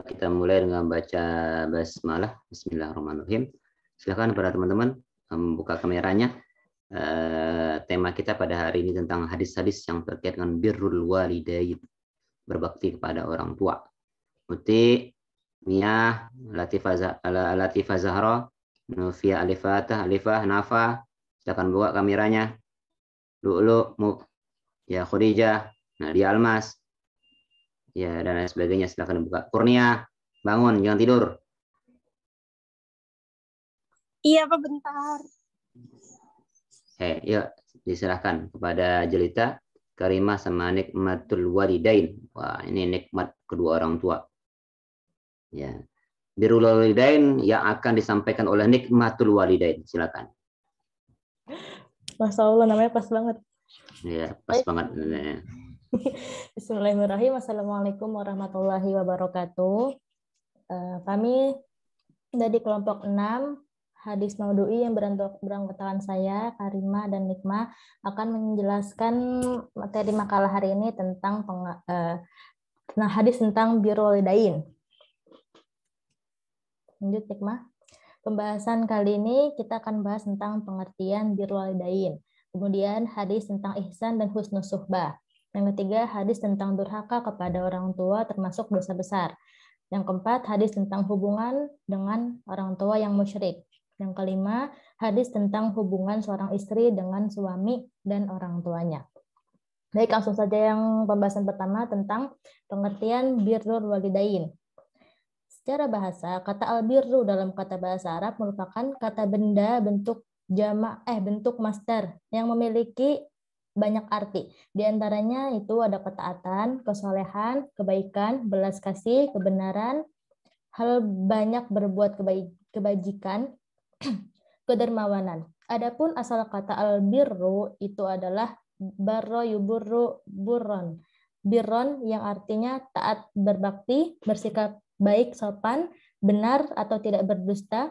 Kita mulai dengan baca basmalah. Bismillahirrahmanirrahim. Silakan para teman-teman membuka kameranya. Tema kita pada hari ini tentang hadis-hadis yang terkait dengan birrul walidain, berbakti kepada orang tua. Muti, Mia, Latifah Zahra, Nufia Alifah, Nafa. Silakan buka kameranya. Lu'lu, ya Khadijah, Nadia Almas, ya dan lain sebagainya. Silakan buka. Kurnia, bangun, jangan tidur. Iya Pak, bentar. Yuk diserahkan kepada Jelita, Karimah sama nikmatul walidain. Wah, ini nikmat kedua orang tua. Ya, birrul walidain yang akan disampaikan oleh nikmatul walidain. Silakan. Masya Allah, namanya pas banget. Ya, pas banget. Bismillahirrahmanirrahim. Assalamualaikum warahmatullahi wabarakatuh. Kami dari kelompok 6 hadis Maudu'i yang beranggotakan saya, Karimah dan Nikmah akan menjelaskan materi makalah hari ini tentang hadis tentang birrul walidain. Lanjut Nikmah. Pembahasan kali ini kita akan bahas tentang pengertian birrul walidain. Kemudian hadis tentang ihsan dan husnul suhbah. Yang ketiga, hadis tentang durhaka kepada orang tua termasuk dosa besar. Yang keempat, hadis tentang hubungan dengan orang tua yang musyrik. Yang kelima, hadis tentang hubungan seorang istri dengan suami dan orang tuanya. Baik, langsung saja yang pembahasan pertama tentang pengertian birrul walidain. Secara bahasa, kata albirru dalam kata bahasa Arab merupakan kata benda bentuk bentuk masdar yang memiliki banyak arti. Di antaranya itu ada ketaatan, kesolehan, kebaikan, belas kasih, kebenaran, hal banyak berbuat kebajikan, kedermawanan. Adapun asal kata albirru itu adalah barro yuburru burron. Birron yang artinya taat, berbakti, bersikap baik, sopan, benar atau tidak berdusta,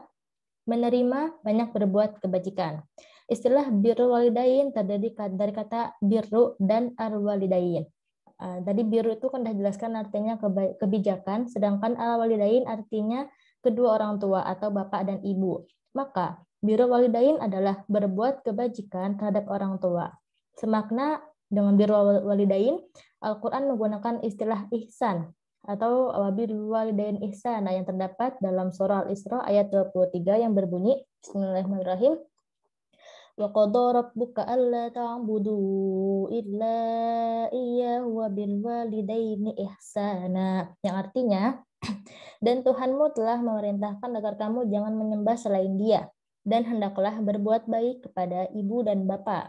menerima, banyak berbuat kebajikan. Istilah birrul walidain terdiri dari kata birru dan al-walidain. Tadi birru itu kan sudah jelaskan artinya kebijakan, sedangkan al-walidain artinya kedua orang tua atau bapak dan ibu. Maka birrul walidain adalah berbuat kebajikan terhadap orang tua. Semakna dengan birrul walidain, Al-Quran menggunakan istilah ihsan atau birrul walidain ihsana yang terdapat dalam surah Al-Isra ayat 23 yang berbunyi Bismillahirrahmanirrahim. Wa qada rabbuka alla ta'budu illa iyyahu wa bil walidaini ihsana, yang artinya dan Tuhanmu telah memerintahkan agar kamu jangan menyembah selain Dia dan hendaklah berbuat baik kepada ibu dan bapak.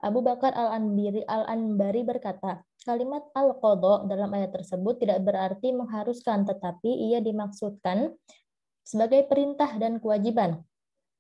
Abu Bakar Al-Anbari berkata, kalimat al-qadha dalam ayat tersebut tidak berarti mengharuskan, tetapi ia dimaksudkan sebagai perintah dan kewajiban.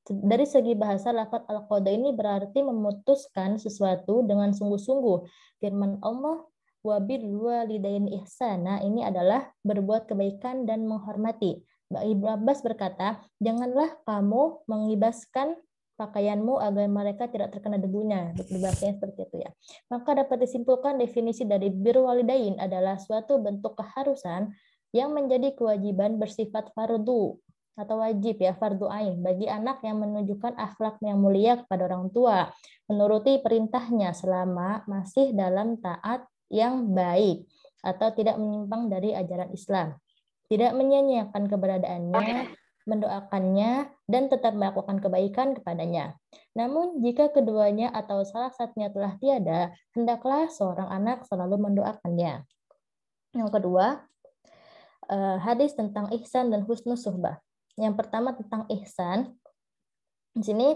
Dari segi bahasa, lafaz al-qadha ini berarti memutuskan sesuatu dengan sungguh-sungguh. Firman Allah, wa bil walidaini ihsana, ini adalah berbuat kebaikan dan menghormati. Ibnu Abbas berkata, janganlah kamu mengibaskan pakaianmu agar mereka tidak terkena debunya. Bahasanya seperti itu ya. Maka dapat disimpulkan definisi dari birrul walidain adalah suatu bentuk keharusan yang menjadi kewajiban bersifat fardu atau wajib ya, fardu ain bagi anak yang menunjukkan akhlak yang mulia kepada orang tua, menuruti perintahnya selama masih dalam taat yang baik atau tidak menyimpang dari ajaran Islam, tidak menyia-nyiakan keberadaannya, mendoakannya, dan tetap melakukan kebaikan kepadanya. Namun, jika keduanya atau salah satunya telah tiada, hendaklah seorang anak selalu mendoakannya. Yang kedua, hadis tentang ihsan dan husnul suhbah. Yang pertama tentang ihsan. Di sini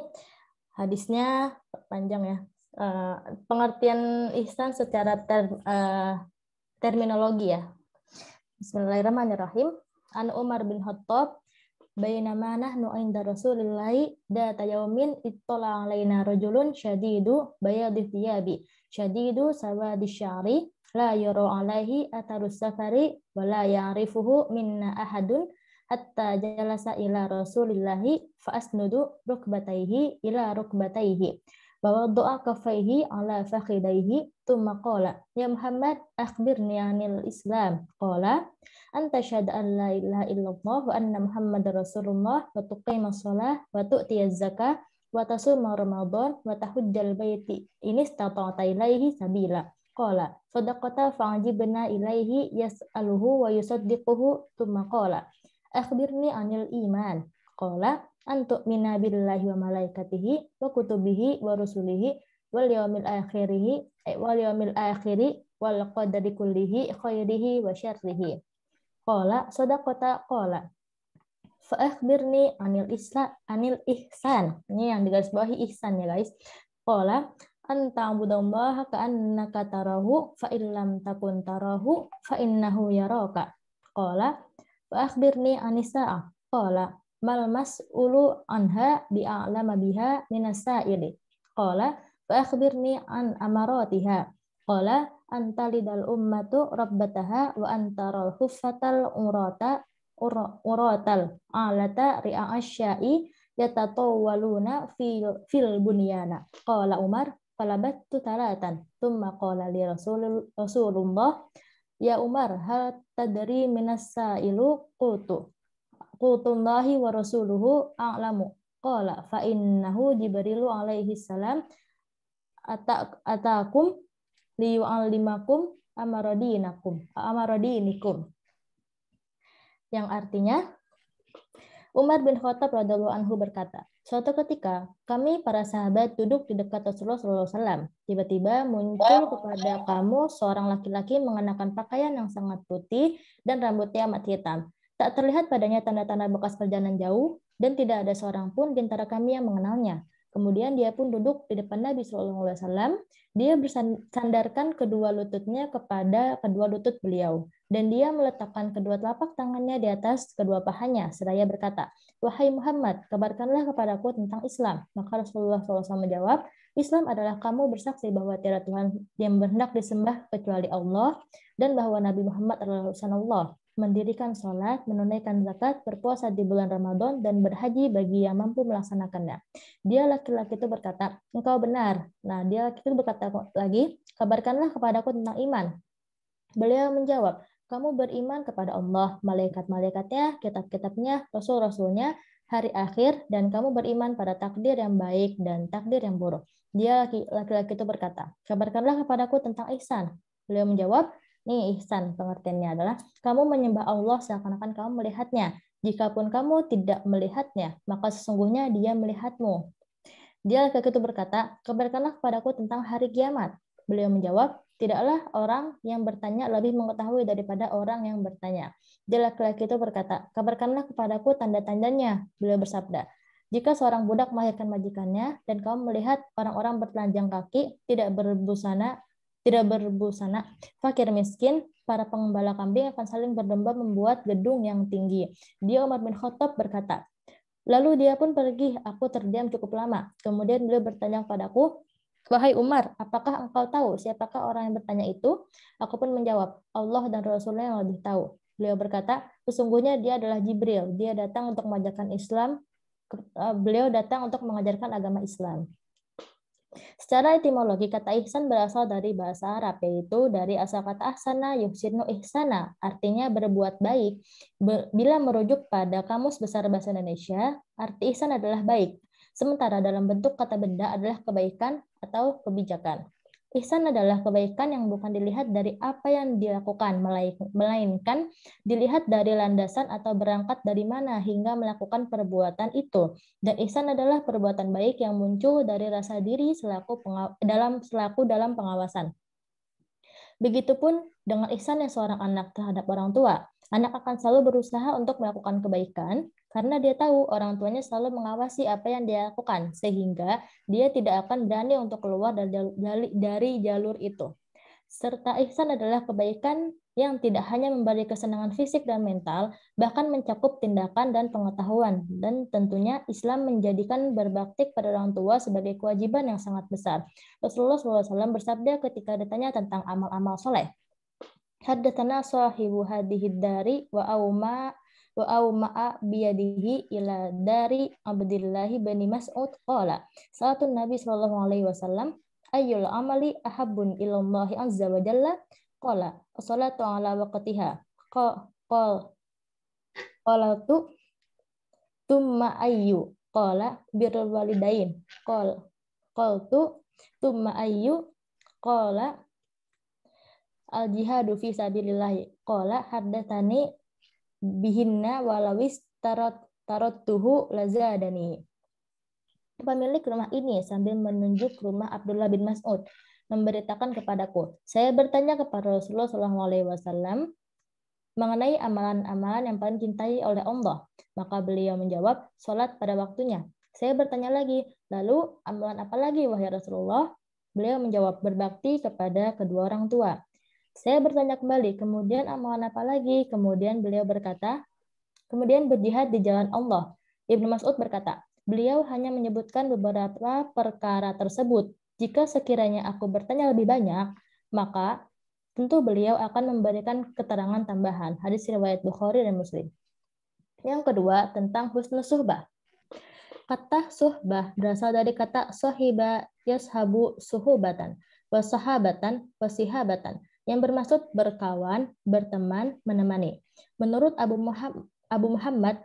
hadisnya panjang ya. Pengertian ihsan secara terminologi ya. Bismillahirrahmanirrahim. An Umar bin Khattab bainama nahnu 'inda Rasulillahi data yaumin ittala 'alaina rajulun syadidu bayadi thiyabi syadidu sawadi sya'ri la yara 'alaihi atharus safari wa la ya'rifuhu minna ahadun hatta jalasa ila Rasulillahi fa asnudu rukbatayhi ila rukbatayhi wa wada'a kaffayhi 'ala fakhidayhi thumma qala ya Muhammad akhbirni 'anil Islam. Qala anta syahadu an la ilaha illallah wa anna Muhammadar Rasulullah wa tuqimus shalah wa tu'tiyaz zakah wa tasuma Ramadan wa tahujjal baiti in istata'ta ilaihi sabila. Qala sadaqata fa'ajibna ilaihi yas'aluhu wa yusaddiquhu thumma qala akhbirni 'anil iman. Qala antu mina billahi wa malaikatihi wa kutubihi wa rusulihi wal yaumil akhiri wal qadari kullihi khairihi wa syarrihi. Qala sadaqata qala fa akhbirni 'anil ihsan. Ini yang digarisbawahi ihsan ya guys. Qala anta budallaha ka'annaka tarahu fa illam takun tarahu fa innahu yaraka. Qala fa akhbirni 'anis sa'ah. Qala mal mas'ulu anha bi'a'lama biha minas sa'ili. Qala fa akhbirni an amaratiha. Qala anta lidal ummatu rabbataha wa antaral huffatal uratal alata ri'a'asya'i yatatawwaluna fil bunyana. Qala Umar falabattu talatan thumma qala li Rasulullah ya Umar hal tadri minas sa'ilu qutullahi wa rasuluhu a'lamu. Qala fa innahu Jibrilu alaihi salam atakum liyu'allimakum amaradinikum. Yang artinya Umar bin Khattab radhiyallahu anhu berkata, suatu ketika kami para sahabat duduk di dekat Rasulullah SAW. Tiba-tiba muncul kepada kamu seorang laki-laki mengenakan pakaian yang sangat putih dan rambutnya amat hitam. Tak terlihat padanya tanda-tanda bekas perjalanan jauh dan tidak ada seorang pun di antara kami yang mengenalnya. Kemudian dia pun duduk di depan Nabi SAW. Dia bersandarkan kedua lututnya kepada kedua lutut beliau. Dan dia meletakkan kedua telapak tangannya di atas kedua pahanya, seraya berkata, wahai Muhammad, kabarkanlah kepadaku tentang Islam. Maka Rasulullah SAW menjawab, Islam adalah kamu bersaksi bahwa tiada Tuhan yang berhak disembah kecuali Allah, dan bahwa Nabi Muhammad adalah utusan Allah, mendirikan sholat, menunaikan zakat, berpuasa di bulan Ramadan, dan berhaji bagi yang mampu melaksanakannya. Dia laki-laki itu berkata, engkau benar. Nah, dia laki itu berkata lagi, kabarkanlah kepadaku tentang iman. Beliau menjawab, kamu beriman kepada Allah, malaikat-malaikatnya, kitab-kitabnya, rasul-rasulnya, hari akhir, dan kamu beriman pada takdir yang baik dan takdir yang buruk. Dia laki-laki itu berkata, kabarkanlah kepadaku tentang ihsan. Beliau menjawab, nih ihsan pengertiannya adalah, kamu menyembah Allah seakan-akan kamu melihatnya. Jikapun kamu tidak melihatnya, maka sesungguhnya dia melihatmu. Dia laki-laki itu berkata, kabarkanlah kepadaku tentang hari kiamat. Beliau menjawab, tidaklah orang yang bertanya lebih mengetahui daripada orang yang bertanya. Dia laki-laki itu berkata, kabarkanlah kepadaku tanda-tandanya. Beliau bersabda, jika seorang budak melahirkan majikannya dan kamu melihat orang-orang bertelanjang kaki, tidak berbusana, fakir miskin, para pengembala kambing akan saling berlomba membuat gedung yang tinggi. Dia Umar bin Khattab berkata, lalu dia pun pergi, aku terdiam cukup lama. Kemudian beliau bertanya kepadaku, wahai Umar, apakah engkau tahu siapakah orang yang bertanya itu? Aku pun menjawab, Allah dan Rasulnya yang lebih tahu. Beliau berkata, sesungguhnya dia adalah Jibril. Dia datang untuk mengajarkan Islam. Beliau datang untuk mengajarkan agama Islam. Secara etimologi, kata ihsan berasal dari bahasa Arab, yaitu dari asal kata ahsana yuhsinu ihsana, artinya berbuat baik. Bila merujuk pada Kamus Besar Bahasa Indonesia, arti ihsan adalah baik. Sementara dalam bentuk kata benda adalah kebaikan atau kebijakan. Ihsan adalah kebaikan yang bukan dilihat dari apa yang dilakukan, melainkan dilihat dari landasan atau berangkat dari mana hingga melakukan perbuatan itu. Dan ihsan adalah perbuatan baik yang muncul dari rasa diri selaku dalam pengawasan. Begitupun dengan ihsan yang seorang anak terhadap orang tua. Anak akan selalu berusaha untuk melakukan kebaikan karena dia tahu orang tuanya selalu mengawasi apa yang dia lakukan, sehingga dia tidak akan berani untuk keluar dari jalur itu. Serta ihsan adalah kebaikan yang tidak hanya memberi kesenangan fisik dan mental, bahkan mencakup tindakan dan pengetahuan. Dan tentunya Islam menjadikan berbakti pada orang tua sebagai kewajiban yang sangat besar. Rasulullah SAW bersabda ketika ditanya tentang amal-amal soleh, haddatsana sahibu hadhihi dari wa auma'a biyadihi ila dari Abdullah bin Mas'ud qala salatun Nabi sallallahu alaihi wasallam ayyul amali ahabbun ilallahi azza wa jalla? Qala as-salatu ala waqtiha. Qalatu tumma ayyu? Qala birrul walidain. Qaltu tumma ayyu? Qala al-jihadu fi sabilillah. Qala haddatsani bihinna walawis tarattuhu lazadani. Pemilik rumah ini sambil menunjuk rumah Abdullah bin Mas'ud memberitakan kepadaku, saya bertanya kepada Rasulullah SAW mengenai amalan-amalan yang paling dicintai oleh Allah. Maka beliau menjawab, sholat pada waktunya. Saya bertanya lagi, lalu amalan apa lagi wahai Rasulullah? Beliau menjawab, berbakti kepada kedua orang tua. Saya bertanya kembali, kemudian amalan apa lagi? Kemudian beliau berkata, kemudian berjihad di jalan Allah. Ibnu Mas'ud berkata, beliau hanya menyebutkan beberapa perkara tersebut. Jika sekiranya aku bertanya lebih banyak, maka tentu beliau akan memberikan keterangan tambahan. Hadis riwayat Bukhari dan Muslim. Yang kedua, tentang husnul suhbah. Kata suhbah berasal dari kata sohiba yashabu suhubatan, wasahabatan, wasihabatan, yang bermaksud berkawan, berteman, menemani. Menurut Abu Muhammad,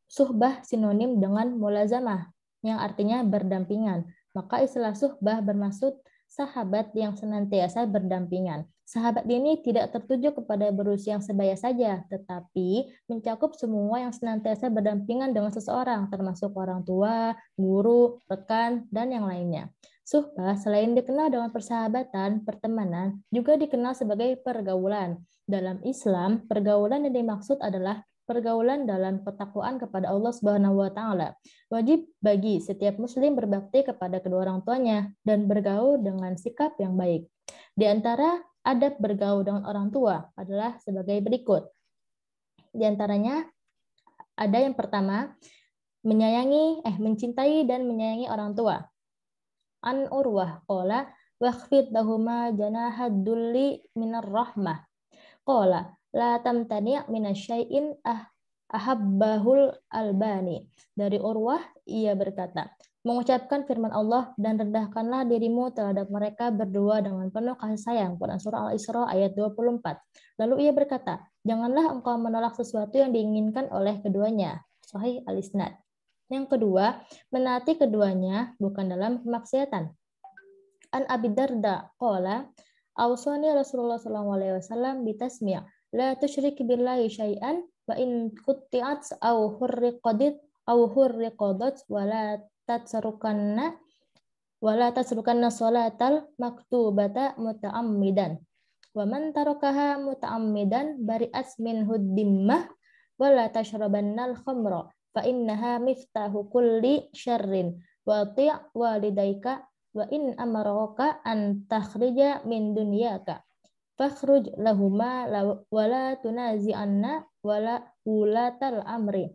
suhbah sinonim dengan mulazamah, yang artinya berdampingan. Maka istilah suhbah bermaksud sahabat yang senantiasa berdampingan. Sahabat ini tidak tertuju kepada berusia yang sebaya saja, tetapi mencakup semua yang senantiasa berdampingan dengan seseorang, termasuk orang tua, guru, rekan, dan yang lainnya. Suhbah selain dikenal dengan persahabatan, pertemanan, juga dikenal sebagai pergaulan. Dalam Islam, pergaulan yang dimaksud adalah pergaulan dalam ketakwaan kepada Allah Subhanahu wa taala. Wajib bagi setiap muslim berbakti kepada kedua orang tuanya dan bergaul dengan sikap yang baik. Di antara adab bergaul dengan orang tua adalah sebagai berikut. Di antaranya ada yang pertama, mencintai dan menyayangi orang tua. An Urwah qala wakhfid lahuma janahad dulli minar rahmah. Qala la tamtani' minasyai'in ahabbahul albani. Dari Urwah, ia berkata, mengucapkan firman Allah dan rendahkanlah dirimu terhadap mereka berdua dengan penuh kasih sayang. Quran Surah Al-Isra ayat 24. Lalu ia berkata, janganlah engkau menolak sesuatu yang diinginkan oleh keduanya. Sahih Al-Isnad. Yang kedua, menaati keduanya bukan dalam kemaksiatan. An Abi Darda qala awsani Rasulullah SAW bitasmi' la tusyrik billahi syai'an wa in qutti'at aw hurriqadat wa la tasrukanna salatal maktubata muta'ammidan wa man tarakaha muta'ammidan bari'at minhu dimmah wa la tashrabannal khamra fa innaha miftahu kulli syarrin wa ti' walidayka wa in amaraka an takhrija min dunyaka fakhruj lahuma wa la tunazi'anna wa la ulatal amri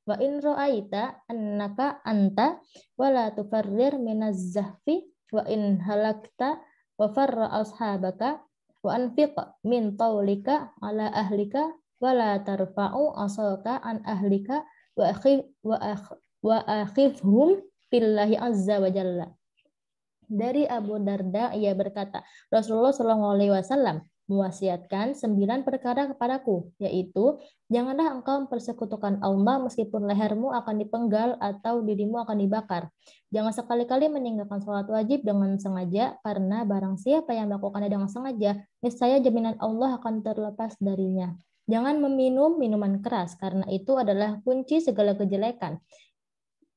wa in ra'aita annaka anta wa la tufarrir minaz zahfi wa in halakta wa farra ashabaka wa anfiq min tawlika ala ahlika wa la tarfa'u asaka an ahlika wa akhifhum billahi azza wa jalla. Dari Abu Darda, ia berkata, Rasulullah SAW mewasiatkan 9 perkara kepadaku, yaitu janganlah engkau mempersekutukan Allah meskipun lehermu akan dipenggal atau dirimu akan dibakar. Jangan sekali-kali meninggalkan sholat wajib dengan sengaja, karena barang siapa yang melakukannya dengan sengaja, niscaya jaminan Allah akan terlepas darinya. Jangan meminum minuman keras, karena itu adalah kunci segala kejelekan.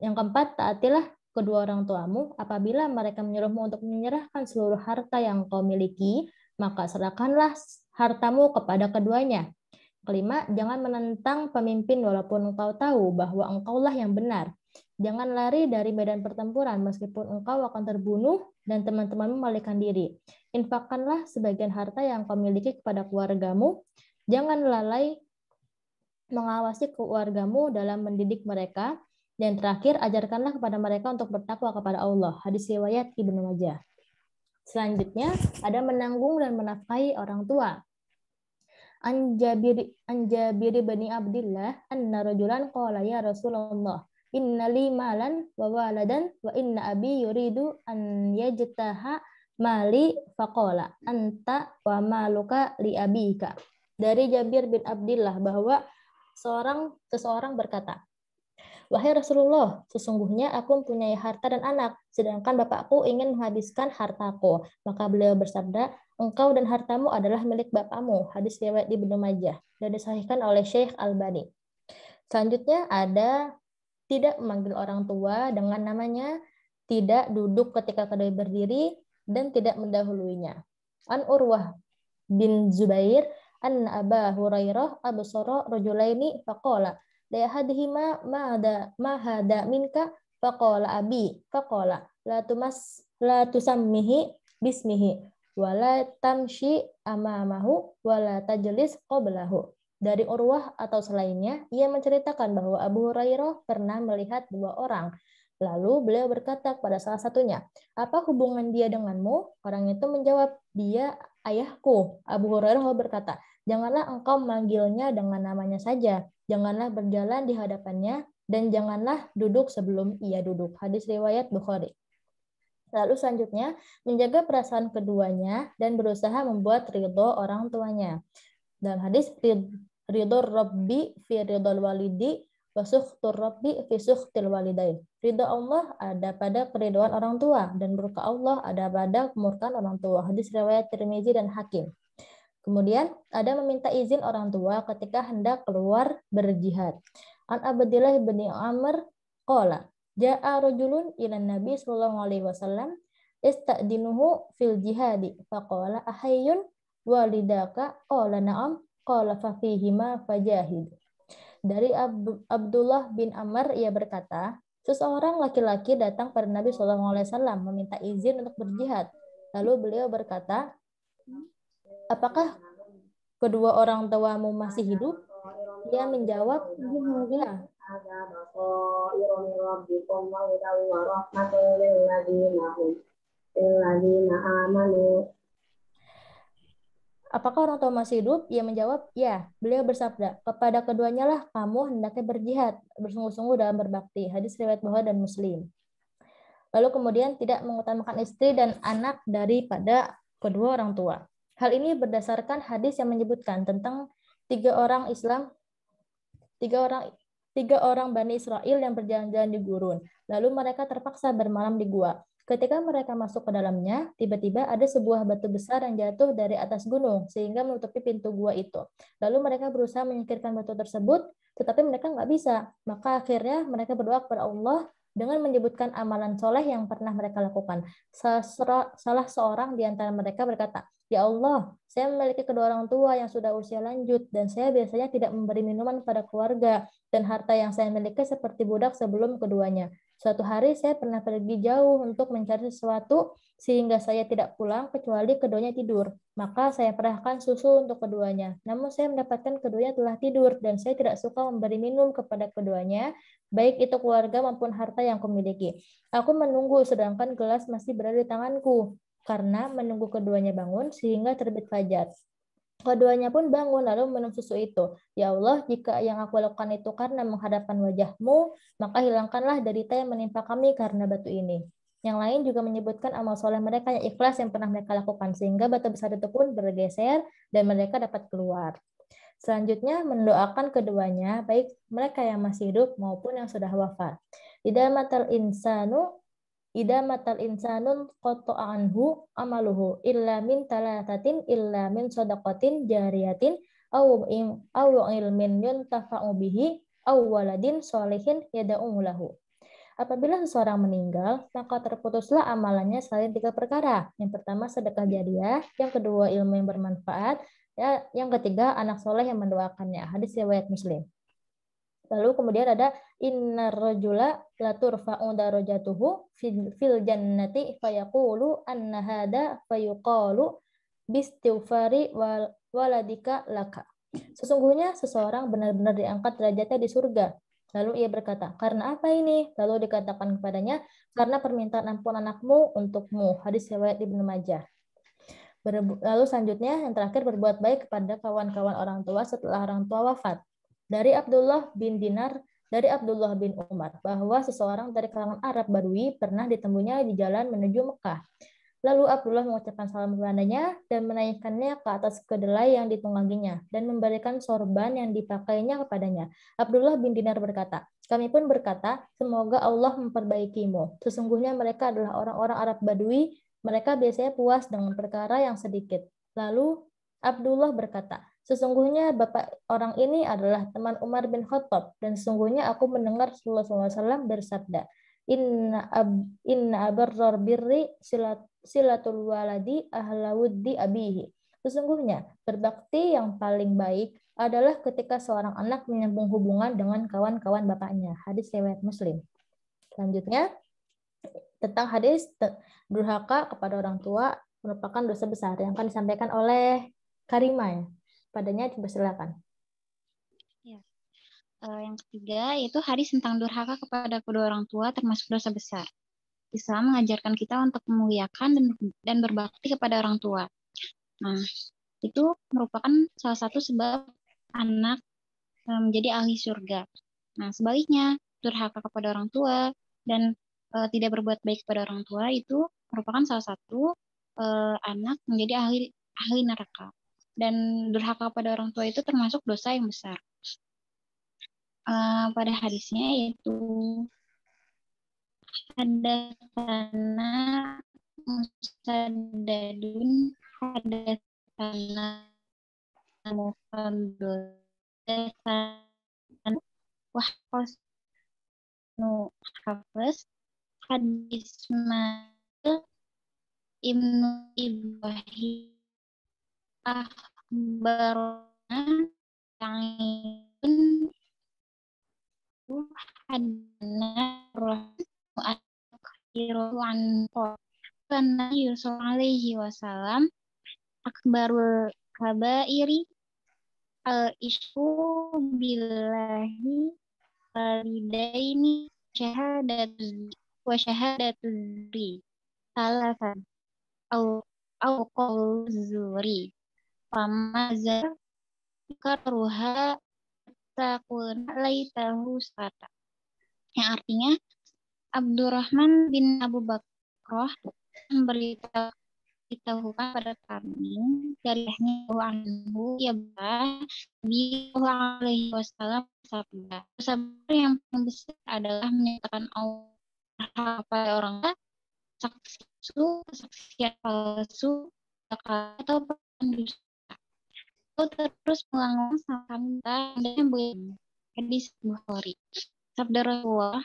Yang keempat, taatilah kedua orang tuamu. Apabila mereka menyuruhmu untuk menyerahkan seluruh harta yang kau miliki, maka serahkanlah hartamu kepada keduanya. Kelima, jangan menentang pemimpin walaupun engkau tahu bahwa engkaulah yang benar. Jangan lari dari medan pertempuran meskipun engkau akan terbunuh dan teman-temanmu melarikan diri. Infakkanlah sebagian harta yang kau miliki kepada keluargamu. Jangan lalai mengawasi keluargamu dalam mendidik mereka. Dan terakhir, ajarkanlah kepada mereka untuk bertakwa kepada Allah. Hadis riwayat Ibnu Majah. Selanjutnya, ada menanggung dan menafkahi orang tua. An Jabir bin Abdillah anna rajulan qala ya Rasulullah inna li malan wa waladan wa inna abi yuridu an yajtaha mali faqala anta wa maluka li abika. Dari Jabir bin Abdillah bahwa seseorang berkata, wahai Rasulullah, sesungguhnya aku mempunyai harta dan anak, sedangkan bapakku ingin menghabiskan hartaku. Maka beliau bersabda, engkau dan hartamu adalah milik bapakmu. Hadis riwayat Ibnu Majah dan disahihkan oleh Syekh Albani. Selanjutnya ada tidak memanggil orang tua dengan namanya, tidak duduk ketika kedai berdiri, dan tidak mendahuluinya. An Urwah bin Zubair an Aba Hurairah absara rajulaini faqala la yahadhima ma hada minka faqala abi faqala la tusammihi bismihi wala tamshi amamahu wala tajlis qablahu. Dari Urwah atau selainnya, ia menceritakan bahwa Abu Hurairah pernah melihat dua orang. Lalu beliau berkata kepada salah satunya, apa hubungan dia denganmu? Orang itu menjawab, dia ayahku. Abu Hurairah berkata, janganlah engkau memanggilnya dengan namanya saja. Janganlah berjalan di hadapannya, dan janganlah duduk sebelum ia duduk. Hadis riwayat Bukhari. Lalu selanjutnya, menjaga perasaan keduanya dan berusaha membuat ridho orang tuanya. Dalam hadis, ridho Rabbi fi ridhol walidi wa sukhtur Rabbi fi sukhtil walidain. Ridho Allah ada pada keridhaan orang tua dan murka Allah ada pada kemurkaan orang tua. Hadis riwayat Tirmizi dan Hakim. Kemudian ada meminta izin orang tua ketika hendak keluar berjihad. An Abdillah bin Amr qala ja'a rajulun ila Nabi sallallahu alaihi wasallam istadinuhu fil jihadi faqala ahayyun walidaka qala na'am qala fa fihima fajahid. Dari Abdullah bin Amr ia berkata, seseorang laki-laki datang pada Nabi SAW meminta izin untuk berjihad. Lalu beliau berkata, apakah kedua orang tuamu masih hidup? Dia menjawab, ya. Apakah orang tua masih hidup? Ia menjawab, ya. Beliau bersabda, kepada keduanya lah kamu hendaknya berjihad, bersungguh-sungguh dalam berbakti. Hadis riwayat Bukhari dan Muslim. Lalu kemudian tidak mengutamakan istri dan anak daripada kedua orang tua. Hal ini berdasarkan hadis yang menyebutkan tentang tiga orang Bani Israel yang berjalan-jalan di gurun. Lalu mereka terpaksa bermalam di gua. Ketika mereka masuk ke dalamnya, tiba-tiba ada sebuah batu besar yang jatuh dari atas gunung, sehingga menutupi pintu gua itu. Lalu mereka berusaha menyingkirkan batu tersebut, tetapi mereka nggak bisa. Maka akhirnya mereka berdoa kepada Allah dengan menyebutkan amalan soleh yang pernah mereka lakukan. Salah seorang di antara mereka berkata, ya Allah, saya memiliki kedua orang tua yang sudah usia lanjut, dan saya biasanya tidak memberi minuman pada keluarga, dan harta yang saya miliki seperti budak sebelum keduanya. Suatu hari saya pernah pergi jauh untuk mencari sesuatu sehingga saya tidak pulang kecuali keduanya tidur. Maka saya perahkan susu untuk keduanya. Namun saya mendapatkan keduanya telah tidur dan saya tidak suka memberi minum kepada keduanya, baik itu keluarga maupun harta yang kumiliki. Aku menunggu sedangkan gelas masih berada di tanganku karena menunggu keduanya bangun sehingga terbit fajar. Keduanya pun bangun lalu minum susu itu. Ya Allah, jika yang aku lakukan itu karena menghadapkan wajahmu, maka hilangkanlah derita yang menimpa kami karena batu ini. Yang lain juga menyebutkan amal soleh mereka yang ikhlas yang pernah mereka lakukan, sehingga batu besar itu pun bergeser dan mereka dapat keluar. Selanjutnya mendoakan keduanya, baik mereka yang masih hidup maupun yang sudah wafat. Ida matal insanun qata'a anhu amaluhu illa min talatatin illa min shadaqatin jariyatin aw ilmin yuntafa'u bihi aw waladin sholihin yad'u lahu. Apabila seseorang meninggal, maka terputuslah amalannya selain 3 perkara. Yang pertama sedekah jariah, yang kedua ilmu yang bermanfaat, yang ketiga anak soleh yang mendoakannya. Hadis riwayat Muslim. Lalu kemudian ada innar rajula la turfa'u darajatuhu fil jannati fayaqulu anna hada fayuqalu bistighfari waladika laka. Sesungguhnya seseorang benar-benar diangkat derajatnya di surga. Lalu ia berkata, karena apa ini? Lalu dikatakan kepadanya, karena permintaan ampun anakmu untukmu. Hadis riwayat Ibnu Majah. Lalu selanjutnya yang terakhir berbuat baik kepada kawan-kawan orang tua setelah orang tua wafat. Dari Abdullah bin Dinar, dari Abdullah bin Umar, bahwa seseorang dari kalangan Arab Badui pernah ditemuinya di jalan menuju Mekah. Lalu Abdullah mengucapkan salam kepadanya dan menaikkannya ke atas kedelai yang ditungganginya dan memberikan sorban yang dipakainya kepadanya. Abdullah bin Dinar berkata, kami pun berkata, semoga Allah memperbaikimu. Sesungguhnya mereka adalah orang-orang Arab Badui, mereka biasanya puas dengan perkara yang sedikit. Lalu Abdullah berkata, sesungguhnya bapak orang ini adalah teman Umar bin Khattab, dan sesungguhnya aku mendengar Rasulullah SAW bersabda, Inna abarrar birri silatul waladi ahlawuddi abihi. Sesungguhnya, berbakti yang paling baik adalah ketika seorang anak menyambung hubungan dengan kawan-kawan bapaknya. Hadis riwayat Muslim. Selanjutnya, tentang hadis durhaka kepada orang tua merupakan dosa besar yang akan disampaikan oleh Karima ya. Padanya dipersilakan. Ya. Yang ketiga yaitu hadis tentang durhaka kepada kedua orang tua termasuk dosa besar. Islam mengajarkan kita untuk memuliakan dan berbakti kepada orang tua. Nah, itu merupakan salah satu sebab anak menjadi ahli surga. Nah, sebaliknya, durhaka kepada orang tua dan tidak berbuat baik kepada orang tua itu merupakan salah satu anak menjadi ahli neraka. Dan durhaka kepada orang tua itu termasuk dosa yang besar. Pada hadisnya yaitu hadatsana musaddadun hadatsana mufaddal wahqasnu hafiz hadis Ibnu Ibrahim akhbarana ta'in hadana akhiru an kana Yusuf alaihi wasallam akbarul kabairi al-isku billahi walidaini syahadatu zuri salasan au qaul zuri famazar karuha takun laitahu sata, yang artinya Abdurrahman bin Abu Bakrah memberitahukan pada kami dari anhu ya Nabi alaihi wasallam bersabda, dosa yang paling besar adalah menyatakan Allah kepada orang kesaksian palsu atau pendusta terus melanggar sangka dan boleh. Hadis Bukhari. Sabda Rasulullah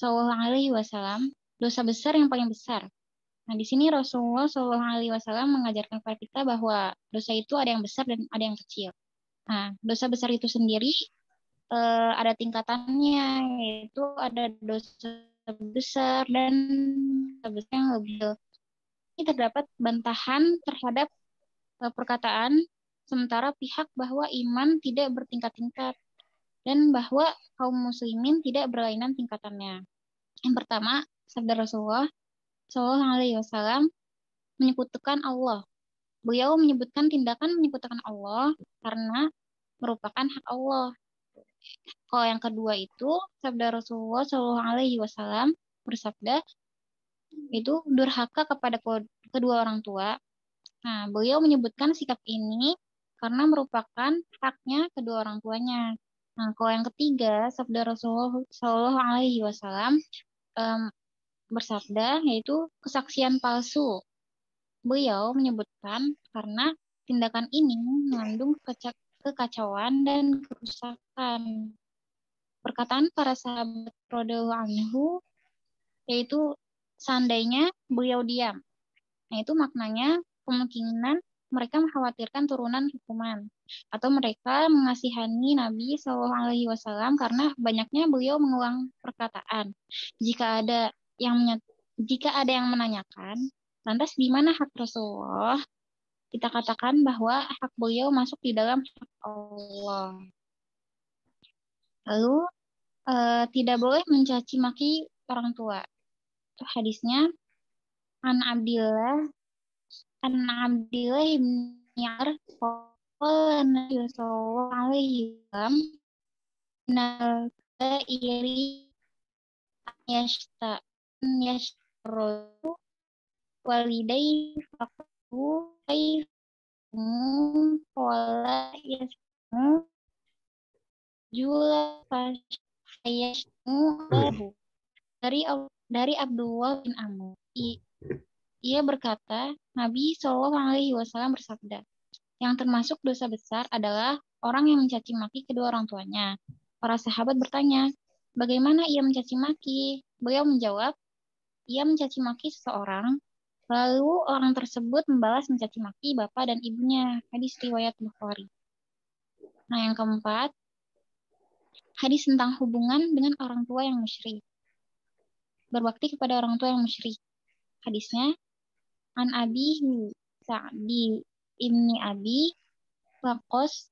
Shallallahu Alaihi Wasallam, dosa besar yang paling besar. Nah, di sini Rasulullah Shallallahu Alaihi Wasallam mengajarkan kepada kita bahwa dosa itu ada yang besar dan ada yang kecil. Nah, dosa besar itu sendiri ada tingkatannya, yaitu ada dosa besar dan dosa besar yang lebih. Ini terdapat bantahan terhadap perkataan sementara pihak bahwa iman tidak bertingkat-tingkat dan bahwa kaum muslimin tidak berlainan tingkatannya. Yang pertama, sabda Rasulullah Shallallahu Alaihi Wasallam menyebutkan Allah. Beliau menyebutkan tindakan menyebutkan Allah karena merupakan hak Allah. Kalau yang kedua itu sabda Rasulullah Shallallahu Alaihi Wasallam bersabda itu durhaka kepada kedua orang tua. Nah, beliau menyebutkan sikap ini karena merupakan haknya kedua orang tuanya. Nah, kalau yang ketiga, sabda Rasulullah Shallallahu Alaihi Wasallam bersabda yaitu kesaksian palsu. Beliau menyebutkan karena tindakan ini mengandung kekacauan dan kerusakan. Perkataan para sahabat radhiyallahu anhu yaitu seandainya beliau diam. Nah, itu maknanya kemungkinan mereka mengkhawatirkan turunan hukuman atau mereka mengasihani Nabi Shallallahu Alaihi Wasallam karena banyaknya beliau mengulang perkataan. Jika ada yang menanyakan, lantas di mana hak Rasulullah? Kita katakan bahwa hak beliau masuk di dalam hak Allah. Lalu tidak boleh mencaci maki orang tua. Itu hadisnya An Abdillah bin Yar qala Nabi sallallahu alaihi wasallam nal iri yashtaru walidayhi faqalu kaifamu qala yasmu jula fayashmu lahu. Dari Abdullah bin Amr. Ia berkata, Nabi Shallallahu Alaihi Wasallam bersabda, yang termasuk dosa besar adalah orang yang mencaci maki kedua orang tuanya. Para sahabat bertanya, bagaimana ia mencaci maki? Beliau menjawab, ia mencaci maki seseorang, lalu orang tersebut membalas mencaci maki bapak dan ibunya. Hadis riwayat Bukhari. Nah, yang keempat, hadis tentang hubungan dengan orang tua yang musyrik. Berbakti kepada orang tua yang musyrik. Hadisnya, An Abi Sa'di Ibni Abi Waqqas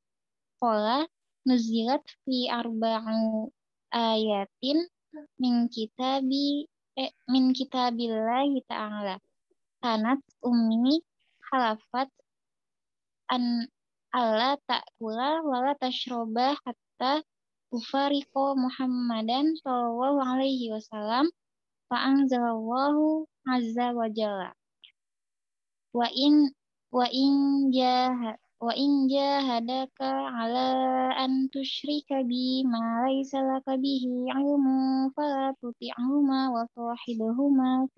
qala nuzilat fi arba'u ayatin min kitabillahi ta'ala. Kanat ummi halafat an alla ta'kula wala tashroba hatta ufariqo Muhammadan sallallahu alaihi wasallam fa'anzalallahu azza wa jalla. Wa in jahadaka ala an tusyrika bi ma laysa laka bihi ilmu fala tuti'huma wa sahibhuma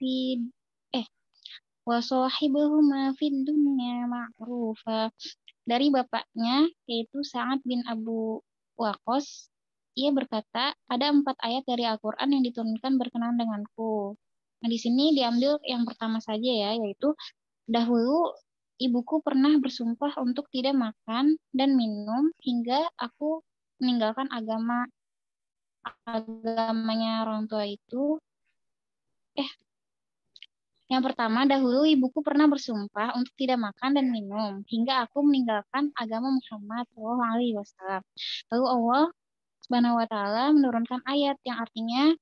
fid dunya ma'rufa. Dari bapaknya yaitu Sa'ad bin Abu Waqqas, ia berkata, ada 4 ayat dari Al-Qur'an yang diturunkan berkenaan denganku. Nah, di sini diambil yang pertama saja ya, yaitu dahulu ibuku pernah bersumpah untuk tidak makan dan minum hingga aku meninggalkan agamanya orang tua itu. Yang pertama, dahulu ibuku pernah bersumpah untuk tidak makan dan minum hingga aku meninggalkan agama Muhammad SAW. Lalu Allah Subhanahu wa Ta'ala menurunkan ayat yang artinya,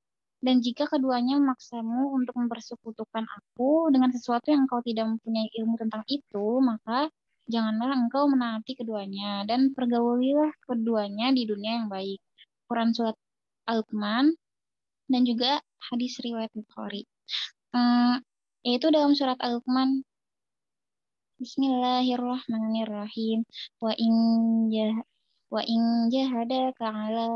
dan jika keduanya memaksamu untuk mempersekutukan aku dengan sesuatu yang engkau tidak mempunyai ilmu tentang itu, maka janganlah engkau menaati keduanya dan pergaulilah keduanya di dunia yang baik. Quran surat Al-Luqman dan juga hadis riwayat Bukhari. Yaitu dalam surat Al-Luqman, Bismillahirrahmanirrahim. Wa in jahadaka ala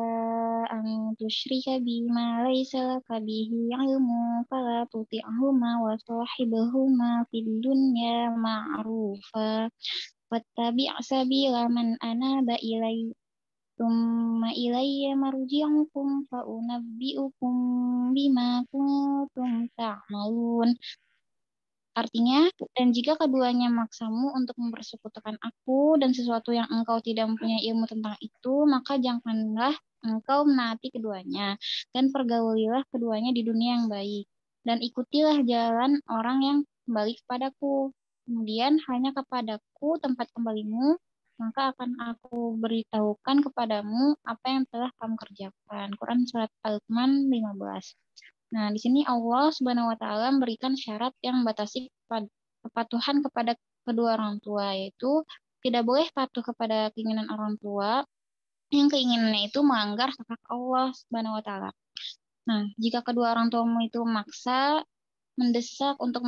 an tusyrika bima laysa laka bihi ilmu fala tuti'huma wa sahibhuma fid dunya ma'rufa wattabi' sabila man anaba ilayya tsumma ilayya marji'ukum fa unabbi'ukum bima kuntum ta'malun. Artinya, dan jika keduanya memaksamu untuk mempersekutukan aku dan sesuatu yang engkau tidak mempunyai ilmu tentang itu, maka janganlah engkau menaati keduanya, dan pergaulilah keduanya di dunia yang baik. Dan ikutilah jalan orang yang kembali kepadaku. Kemudian hanya kepadaku tempat kembalimu, maka akan aku beritahukan kepadamu apa yang telah kamu kerjakan. Quran surat Al-Luqman 15. Nah, di sini Allah Subhanahu wa Ta'ala memberikan syarat yang membatasi kepatuhan kepada kedua orang tua, yaitu tidak boleh patuh kepada keinginan orang tua yang keinginannya itu melanggar hak Allah Subhanahu wa Ta'ala. Nah, jika kedua orang tuamu itu memaksa, mendesak untuk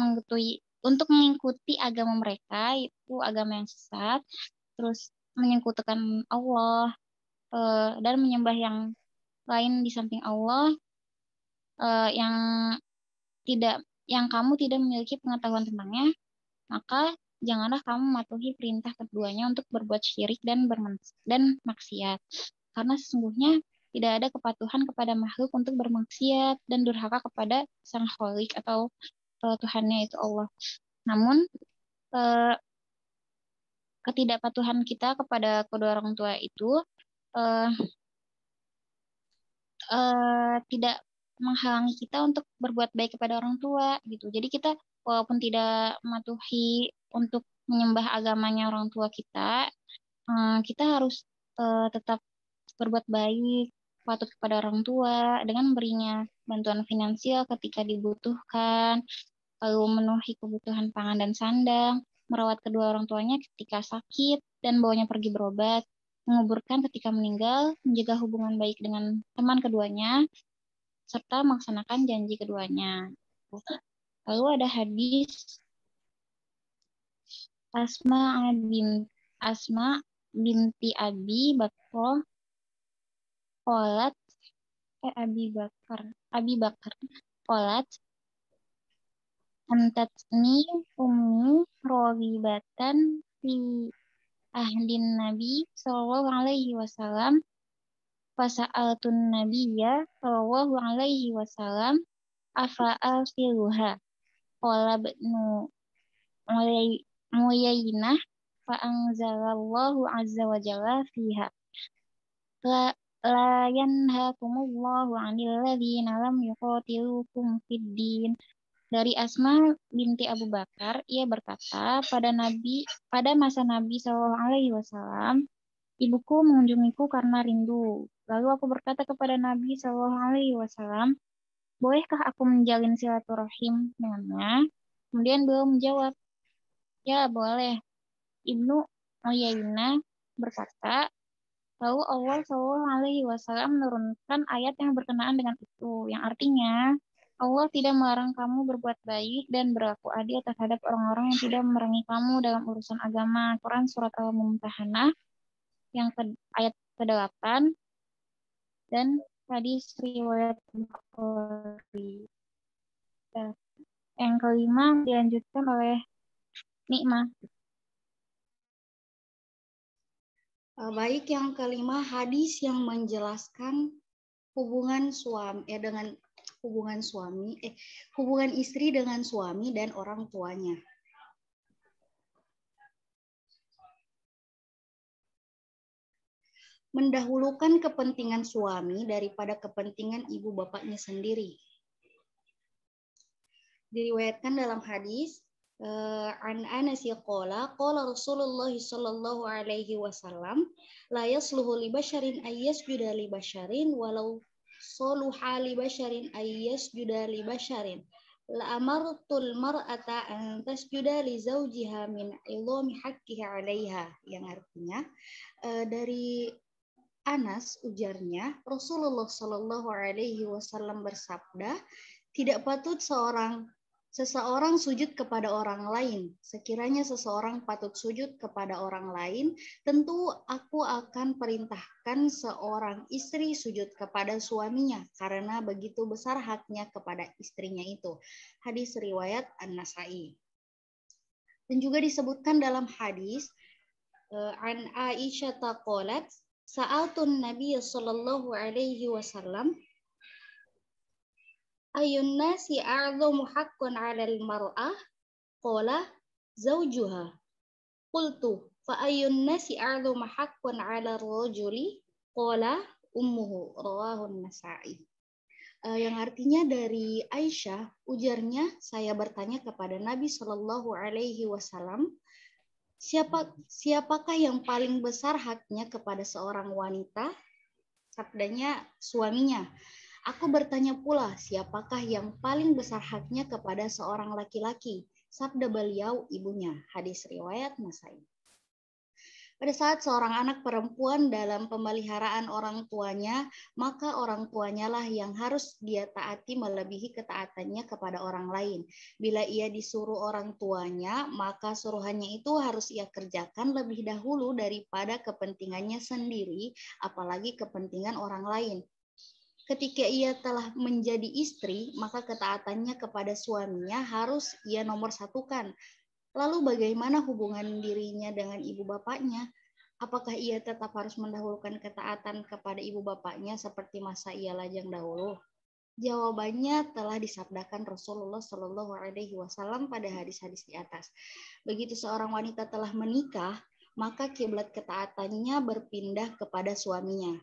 mengikuti agama mereka, itu agama yang sesat, terus menyekutukan Allah dan menyembah yang lain di samping Allah, yang kamu tidak memiliki pengetahuan tentangnya, maka janganlah kamu mematuhi perintah keduanya untuk berbuat syirik dan maksiat. Karena sesungguhnya tidak ada kepatuhan kepada makhluk untuk bermaksiat dan durhaka kepada Sang Khalik atau Tuhannya itu Allah. Namun ketidakpatuhan kita kepada kedua orang tua itu tidak menghalangi kita untuk berbuat baik kepada orang tua gitu. Jadi kita walaupun tidak mematuhi untuk menyembah agamanya orang tua kita, kita harus tetap berbuat baik, patuh kepada orang tua dengan memberinya bantuan finansial ketika dibutuhkan, lalu memenuhi kebutuhan pangan dan sandang, merawat kedua orang tuanya ketika sakit dan bawanya pergi berobat, menguburkan ketika meninggal, menjaga hubungan baik dengan teman keduanya, serta melaksanakan janji keduanya. Lalu ada hadis Asma binti Abi Bakr qalat Abi Bakar qalat antatni ummi rawibatan fi ahlin Nabi sallallahu alaihi wasallam fasa'altun nabiyya sallallahu alaihi wasallam afa'asiluha qala ibnu Muyayyinah fa'anzalallahu azza wa jalla fiha la yanhakumullahu 'anil ladzina lam yuqatilukum fid din. Dari Asma binti Abu Bakar, ia berkata, pada masa Nabi Shallallahu Alaihi Wasallam, ibuku mengunjungiku karena rindu. Lalu aku berkata kepada Nabi Shallallahu Alaihi Wasallam, bolehkah aku menjalin silaturahim dengannya? Kemudian beliau menjawab, ya boleh. Ibnu Uyainah berkata, lalu Allah Shallallahu Alaihi Wasallam menurunkan ayat yang berkenaan dengan itu, yang artinya Allah tidak melarang kamu berbuat baik dan berlaku adil terhadap orang-orang yang tidak memerangi kamu dalam urusan agama. Quran Surat Al-Mumtahanah ayat ke-8 dan hadis riwayat Bukhari. Yang kelima dilanjutkan oleh Nikmah. Baik, yang kelima hadis yang menjelaskan hubungan hubungan istri dengan suami dan orang tuanya. Mendahulukan kepentingan suami daripada kepentingan ibu bapaknya sendiri. Diriwayatkan dalam hadis an Anas qala Rasulullah sallallahu alaihi wasallam la yasluhu li basharin ayyasjuda li basharin walau soluha li basharin ayyasjuda li basharin la amartul mar'ata an tasjuda li zawjiha min idhami haqqihi 'alaiha, yang artinya dari Anas ujarnya Rasulullah sallallahu alaihi wasallam bersabda, tidak patut seseorang sujud kepada orang lain. Sekiranya seseorang patut sujud kepada orang lain, tentu aku akan perintahkan seorang istri sujud kepada suaminya, karena begitu besar haknya kepada istrinya itu. Hadis riwayat An-Nasai. Dan juga disebutkan dalam hadis an Aisyah qalat sa'altun Nabiy sallallahu alaihi wasallam ayun nasi a'dhamu haqqan 'alal mar'ah qala zawjuha qultu fa ayun nasi a'dhamu haqqan 'alal rajuli qala ummuhu rawahu an-Nasa'i. Yang artinya dari Aisyah, ujarnya saya bertanya kepada Nabi Shallallahu alaihi wasallam, siapakah yang paling besar haknya kepada seorang wanita? Sabdanya suaminya. Aku bertanya pula, siapakah yang paling besar haknya kepada seorang laki-laki? Sabda beliau, ibunya. Hadis riwayat Nasai. Pada saat seorang anak perempuan dalam pemeliharaan orang tuanya, maka orang tuanya lah yang harus dia taati melebihi ketaatannya kepada orang lain. Bila ia disuruh orang tuanya, maka suruhannya itu harus ia kerjakan lebih dahulu daripada kepentingannya sendiri, apalagi kepentingan orang lain. Ketika ia telah menjadi istri, maka ketaatannya kepada suaminya harus ia nomorsatukan. Lalu bagaimana hubungan dirinya dengan ibu bapaknya? Apakah ia tetap harus mendahulukan ketaatan kepada ibu bapaknya seperti masa ia lajang dahulu? Jawabannya telah disabdakan Rasulullah Shallallahu Alaihi Wasallam pada hadis-hadis di atas. Begitu seorang wanita telah menikah, maka kiblat ketaatannya berpindah kepada suaminya.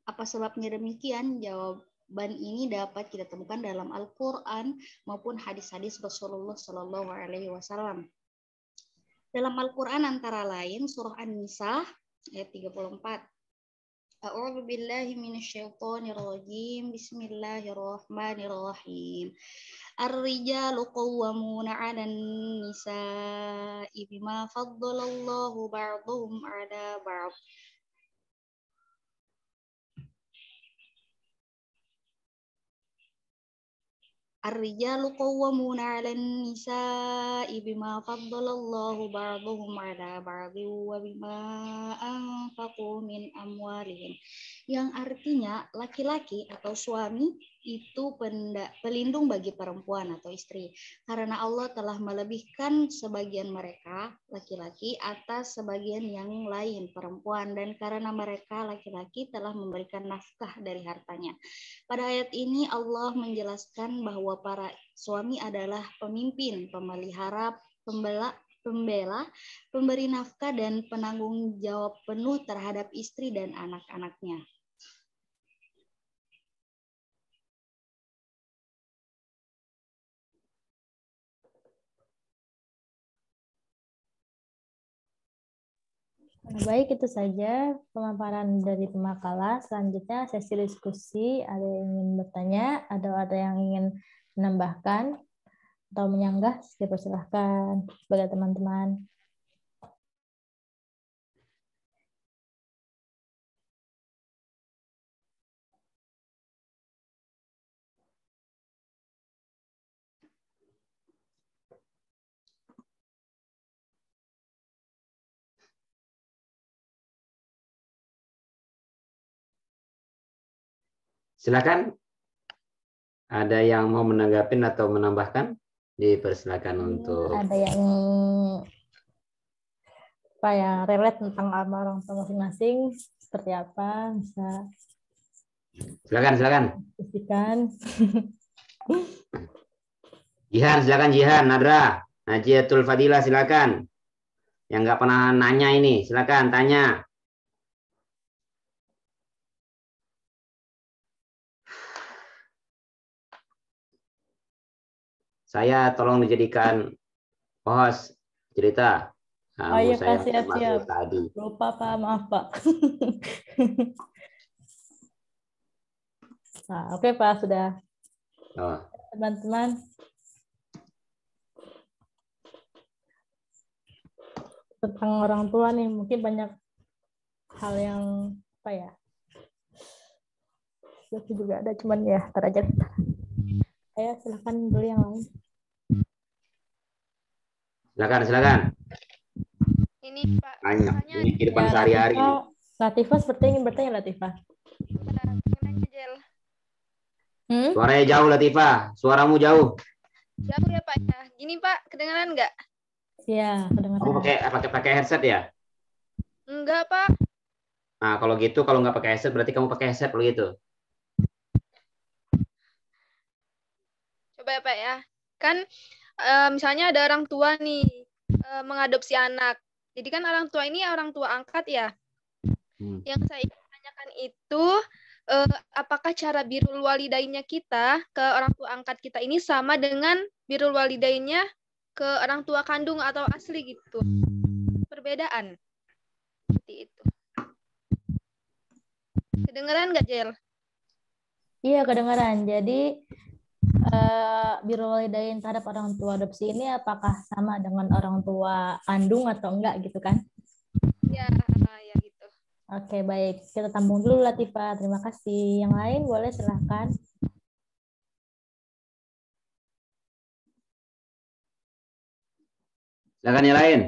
Apa sebabnya demikian? Jawaban ini dapat kita temukan dalam Al-Quran maupun hadis-hadis Rasulullah Shallallahu Alaihi Wasallam. Dalam Al-Quran antara lain surah An-Nisa ayat 34. A'udzu billahi minasyaitonir rajim. Bismillahirrahmanirrahim. Ar-rijalu qawwamuna 'alan nisa'i bima faddalallahu ba'dahum 'ala ba'd. Ar-rijalu qawwamuna 'alan nisa'i bima faddalallahu ba'dahum 'ala ba'dhin wa bima anfaqu min amwalihim. Yang artinya laki-laki atau suami itu pelindung bagi perempuan atau istri. Karena Allah telah melebihkan sebagian mereka laki-laki atas sebagian yang lain perempuan, dan karena mereka laki-laki telah memberikan nafkah dari hartanya. Pada ayat ini Allah menjelaskan bahwa para suami adalah pemimpin, pemelihara, pembela, pemberi nafkah, dan penanggung jawab penuh terhadap istri dan anak-anaknya. Baik, itu saja pemaparan dari pemakalah. Selanjutnya sesi diskusi. Ada yang ingin bertanya, ada yang ingin menambahkan atau menyanggah, dipersilahkan sebagai teman-teman. Silakan. Ada yang mau menanggapin atau menambahkan? Dipersilakan untuk. Ada yang relate tentang orang tua masing-masing seperti apa, bisa Silakan. diskusikan. Jihan, silakan Jihan, Nadra, Najiatul Fadilah, silakan. Yang nggak pernah nanya ini, silakan tanya. Saya tolong dijadikan host cerita. Oh iya Pak, siap. Tadi. Lupa Pak, maaf Pak. Nah, oke Pak, sudah. Oh. Teman-teman. Tentang orang tua nih, mungkin banyak hal yang itu juga ada, cuman ya ntar aja. Ayo silakan dulu yang lain. Silakan. Ini Pak, Tanya. Ini kehidupan Ya, sehari-hari. Latifah sepertinya ingin bertanya, Latifah. Suaranya jauh, Latifah. Suaramu jauh. Jauh ya Pak ya. Gini Pak, kedengaran nggak? Iya, kedengaran. Kamu pakai headset ya? Enggak Pak. Nah, kalau gitu, kalau nggak pakai headset, berarti kamu pakai headset begitu. Coba ya Pak ya. Kan misalnya ada orang tua nih mengadopsi anak. Jadi kan orang tua ini orang tua angkat ya. Yang saya ingin tanyakan itu apakah cara birrul walidainnya kita ke orang tua angkat kita ini sama dengan birrul walidainnya ke orang tua kandung atau asli gitu? Perbedaan. Seperti itu. Kedengeran nggak, Jel? Iya, kedengaran. Jadi birrul walidain terhadap orang tua adopsi ini apakah sama dengan orang tua kandung atau enggak gitu kan? Ya gitu. Oke, baik. Kita tampung dulu Latifah. Terima kasih. Yang lain boleh silahkan. Silakan yang lain.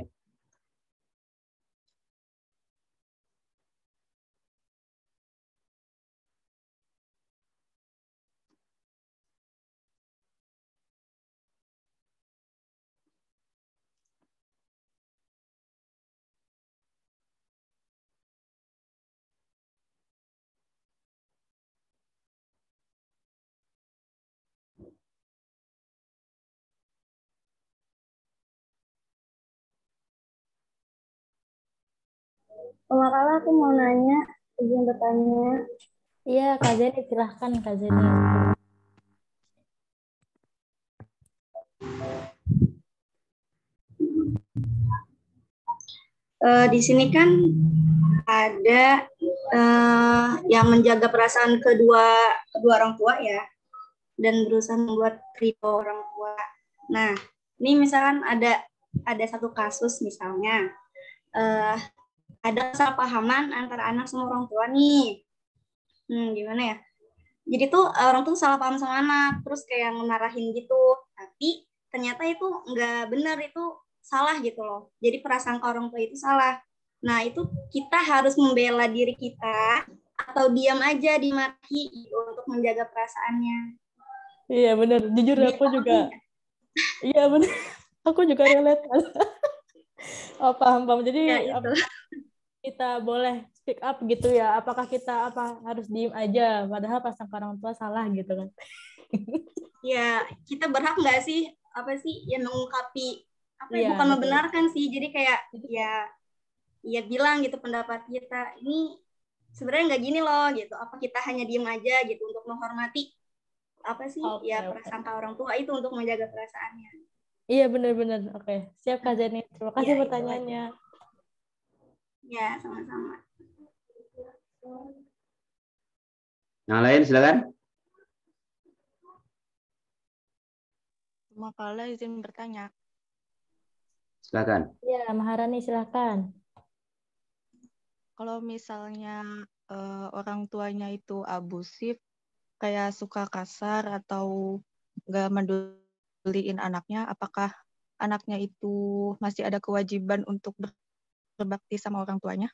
Pemakalah aku mau nanya, izin bertanya. Iya, Kak Zeni, silahkan Kak Zeni. Di sini kan ada yang menjaga perasaan kedua orang tua ya, dan berusaha membuat ridho orang tua. Nah, ini misalkan ada satu kasus misalnya ada kesalahpahaman antara anak sama orang tua nih. Gimana ya? Jadi tuh orang tuh salah paham sama anak, terus kayak ngemarahin gitu. Tapi ternyata itu nggak benar, itu salah gitu loh. Jadi prasangka orang tua itu salah. Nah itu kita harus membela diri kita atau diam aja dimarahi gitu, untuk menjaga perasaannya. Iya benar, jujur Dia aku juga. Iya benar, aku juga relate. Oh paham. Jadi ya, itu. kita boleh speak up gitu ya? Apakah kita harus diem aja? Padahal prasangka orang tua salah gitu kan? Ya kita berhak nggak sih ya mengungkapi Iya, bukan betul. membenarkan sih. Jadi kayak ya bilang gitu pendapat kita ini sebenarnya nggak gini loh gitu. Apa kita hanya diem aja gitu untuk menghormati prasangka orang tua itu untuk menjaga perasaannya. Iya benar-benar. Oke, siap Kak Zeni. Terima kasih pertanyaannya. Ya sama-sama. Yang lain silakan. Makala izin bertanya. Silakan. Ya, Maharani silakan. Kalau misalnya orang tuanya itu abusif, kayak suka kasar atau nggak meduliin anaknya, apakah anaknya itu masih ada kewajiban untuk berbakti sama orang tuanya?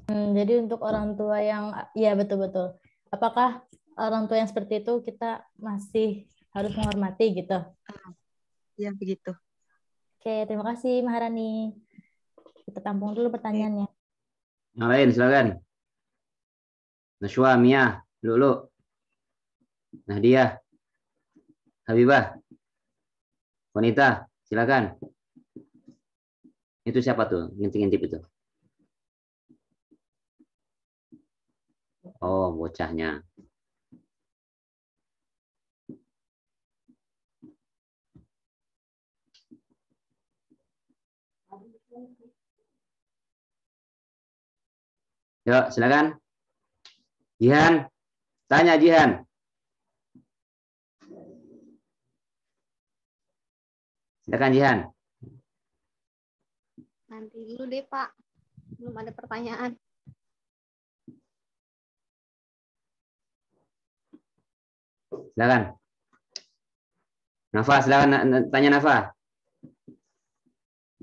Jadi untuk orang tua yang, ya betul-betul. Apakah orang tua yang seperti itu kita masih harus menghormati gitu? Ya begitu. Oke, terima kasih Maharani. Kita tampung dulu pertanyaannya. Yang lain silakan. Nashwa, Mia, Lulu, Nadia, Habibah, Wanita, silakan. Itu siapa tuh? Ngintip-ngintip itu. Oh, bocahnya. Yuk, silakan. Jihan, tanya Jihan. Silakan Jihan. Nanti dulu deh Pak, belum ada pertanyaan. Silakan. Nafa, silakan tanya Nafa.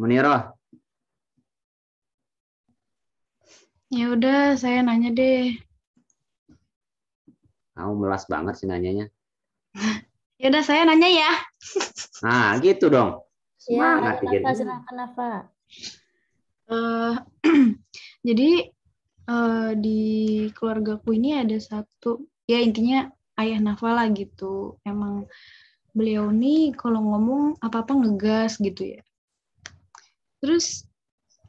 Muniroh. Ya udah, saya nanya deh. Kamu melas banget sih nanyanya. Ya udah, saya nanya ya. Nah, gitu dong. Semangat ya, Nafa, silakan Nafa. Jadi di keluargaku ini ada satu, ya intinya ayah Nafa lah gitu. Emang beliau nih kalau ngomong apa-apa ngegas gitu ya. Terus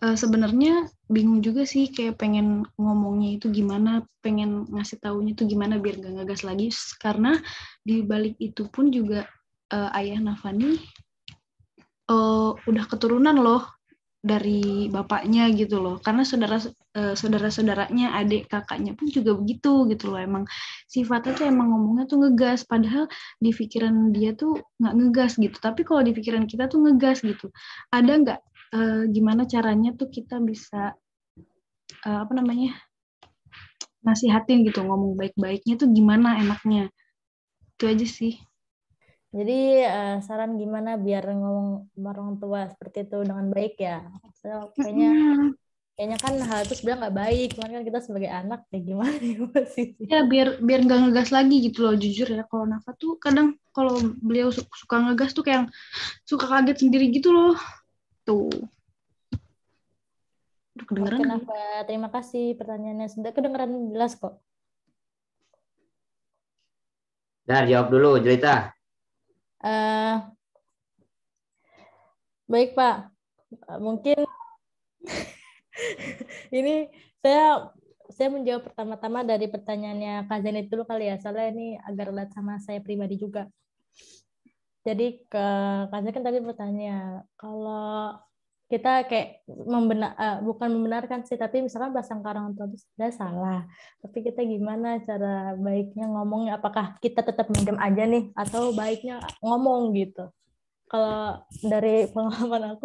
sebenarnya bingung juga sih, kayak pengen ngomongnya itu gimana, pengen ngasih taunya itu gimana biar gak ngegas lagi. Karena di balik itu pun juga ayah Nafa nih udah keturunan loh dari bapaknya gitu loh. Karena saudara-saudaranya, adik kakaknya pun juga begitu gitu loh. Emang sifatnya tuh emang ngomongnya tuh ngegas, padahal di pikiran dia tuh nggak ngegas gitu. Tapi kalau di pikiran kita tuh ngegas gitu. Ada nggak gimana caranya tuh kita bisa nasihatin gitu, ngomong baik-baiknya tuh gimana enaknya? Itu aja sih. Jadi saran gimana biar ngomong sama orang tua seperti itu dengan baik ya? So, kayaknya kan hal itu sebenarnya nggak baik, cuman kan kita sebagai anak kayak gimana sih? Ya biar nggak ngegas lagi gitu loh. Jujur ya, kalau Nafa tuh kadang kalau beliau suka ngegas tuh kayak suka kaget sendiri gitu loh. Tuh. Kedengeran. Oke Nafa, terima kasih pertanyaannya, sudah kedengeran jelas kok. Nah, jawab dulu Jelita. Baik Pak, mungkin ini saya menjawab pertama-tama dari pertanyaannya Kak Zainit dulu kali ya, soalnya ini agak relate sama saya pribadi juga. Jadi Kak Zainit kan tadi bertanya, kalau kita kayak bukan membenarkan sih, tapi misalkan prasangka orang tua itu sudah salah, tapi kita gimana cara baiknya ngomongnya, apakah kita tetap mendem aja nih, atau baiknya ngomong gitu. Kalau dari pengalaman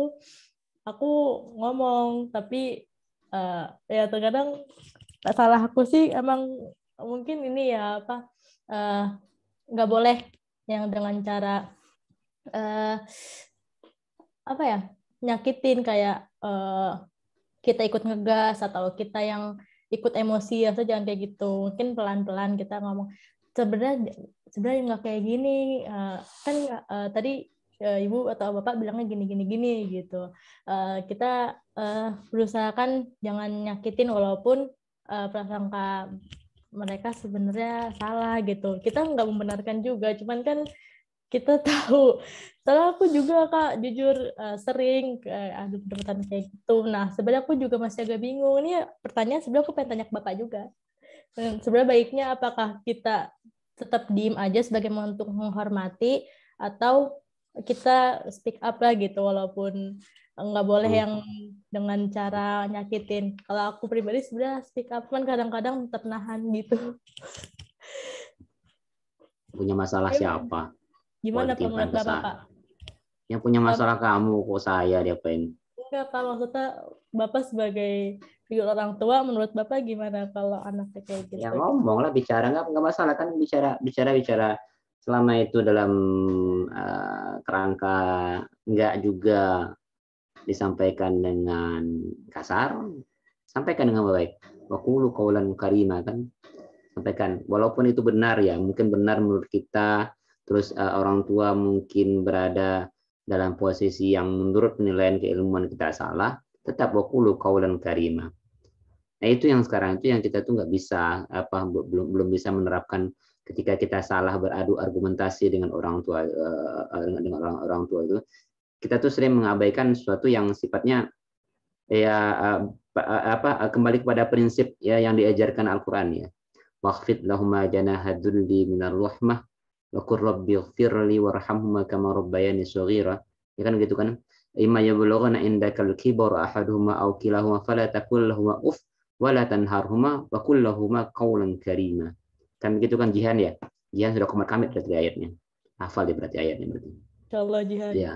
aku ngomong, tapi ya terkadang salah aku sih emang mungkin ini ya apa nggak boleh yang dengan cara apa ya nyakitin kayak kita ikut ngegas atau kita yang ikut emosi atau jangan kayak gitu. Mungkin pelan-pelan kita ngomong sebenarnya nggak kayak gini kan tadi ibu atau bapak bilangnya gini gitu. Kita berusahakan jangan nyakitin walaupun prasangka mereka sebenarnya salah gitu. Kita nggak membenarkan juga, cuman kan kita tahu. Soalnya aku juga Kak jujur sering ada perdebatan kayak gitu. Nah sebenarnya aku juga masih agak bingung. Ini pertanyaan sebenarnya aku pengen tanya ke Bapak juga. Dan sebenarnya baiknya apakah kita tetap diem aja sebagai untuk menghormati atau kita speak up lah gitu walaupun nggak boleh yang dengan cara nyakitin. Kalau aku pribadi sebenarnya speak up kan kadang-kadang tetap nahan gitu. Punya masalah siapa? Gimana Pak menurut Bapak, Pak? Yang punya masalah kamu, kok saya diapain? Enggak, Pak. Maksudnya Bapak sebagai figur orang tua, menurut Bapak gimana kalau anaknya kayak gitu? Ya ngomong lah, bicara nggak masalah kan, bicara selama itu dalam kerangka nggak juga disampaikan dengan kasar, sampaikan dengan baik. Waqulu qaulan karima kan, sampaikan. Walaupun itu benar ya, mungkin benar menurut kita. Terus orang tua mungkin berada dalam posisi yang menurut penilaian keilmuan kita salah, tetap waqulu qaulan karima. Nah itu yang sekarang itu yang kita tuh nggak bisa belum bisa menerapkan ketika kita salah beradu argumentasi dengan orang tua dengan orang tua itu, kita tuh sering mengabaikan sesuatu yang sifatnya ya kembali kepada prinsip ya yang diajarkan Al-Qur'an ya. Waqfid lahuma janaha dzulli minar rahmah wa qur rabbi ighfirli warhamhuma kama rabbayani shaghira. Ya kan gitu kan. Imma yablughuna indakal kibar ahaduhuma aw kilahuma fala taqul lahumu uff wa la tanharhuma wa qul lahumu qawlan karima. Kan begitu kan Jihan ya. Jihan sudah komat kamit berarti ayatnya. Hafal dia berarti ayatnya berarti. Insyaallah Jihan. Iya.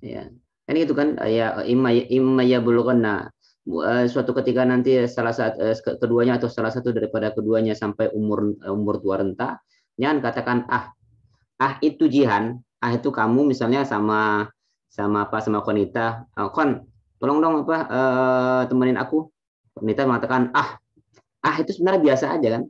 Iya. Kan itu kan ya imma yablughuna suatu ketika nanti salah satu keduanya atau salah satu daripada keduanya sampai umur tua renta, jangan katakan itu Jihan, itu kamu misalnya sama Konita, Kon tolong dong temenin aku. Konita mengatakan itu sebenarnya biasa aja kan,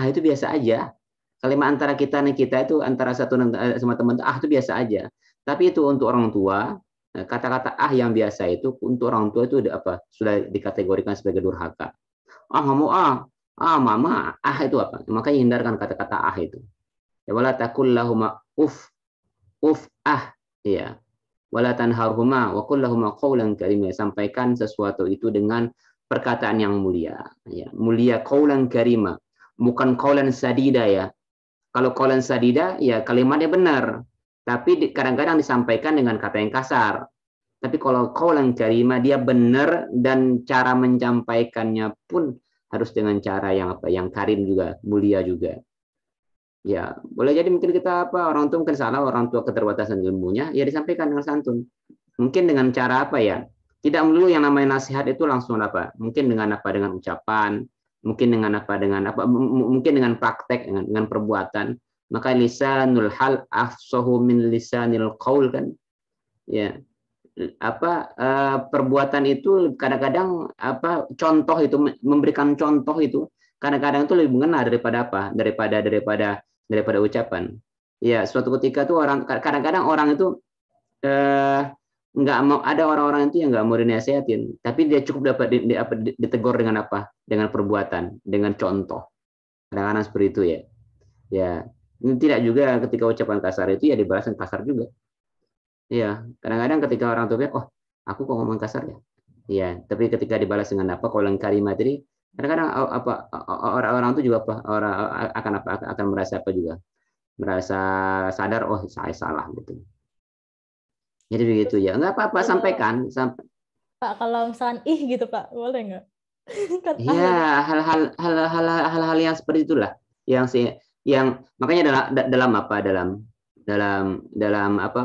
itu biasa aja. Kalimat antara kita itu antara satu sama teman itu biasa aja. Tapi itu untuk orang tua, kata-kata yang biasa itu untuk orang tua itu sudah dikategorikan sebagai durhaka. Nggak mau mama, itu apa? Makanya hindarkan kata-kata itu. Ya wala taqul lahuma uff ya. Wala tanharhuma wa qul lahuma qawlan karima. Sampaikan sesuatu itu dengan perkataan yang mulia. Ya, mulia qawlan karima, bukan qawlan sadida ya. Kalau qawlan sadida ya kalimatnya benar, tapi kadang-kadang disampaikan dengan kata yang kasar. Tapi kalau qawlan karima dia benar dan cara menyampaikannya pun harus dengan cara yang karim juga, mulia juga. Ya, boleh jadi mungkin kita orang tua mungkin salah, orang tua keterbatasan ilmunya, ya disampaikan dengan santun. Mungkin dengan cara ya? Tidak melulu yang namanya nasihat itu langsung mungkin dengan dengan ucapan, mungkin dengan mungkin dengan praktek, dengan perbuatan. Maka lisanul hal afsahu min lisanil qaul kan. Ya. Perbuatan itu kadang-kadang contoh itu, memberikan contoh itu kadang-kadang itu lebih mengena daripada ucapan. Ya, suatu ketika tuh kadang-kadang orang itu nggak mau, ada orang-orang itu yang nggak mau dinasihatin, tapi dia cukup dapat ditegur dengan dengan perbuatan, dengan contoh. Kadang-kadang seperti itu ya. Ya, tidak juga ketika ucapan kasar itu ya dibalas dengan kasar juga. Iya, kadang-kadang ketika orang tua aku kok ngomong kasar ya. Iya, tapi ketika dibalas dengan qaulan karima tadi, kadang-kadang orang itu juga akan merasa juga. Merasa sadar saya salah gitu. Jadi begitu ya. Enggak apa-apa, sampaikan. Pak, kalau misalkan gitu Pak, boleh nggak? Iya, hal-hal yang seperti itulah yang makanya dalam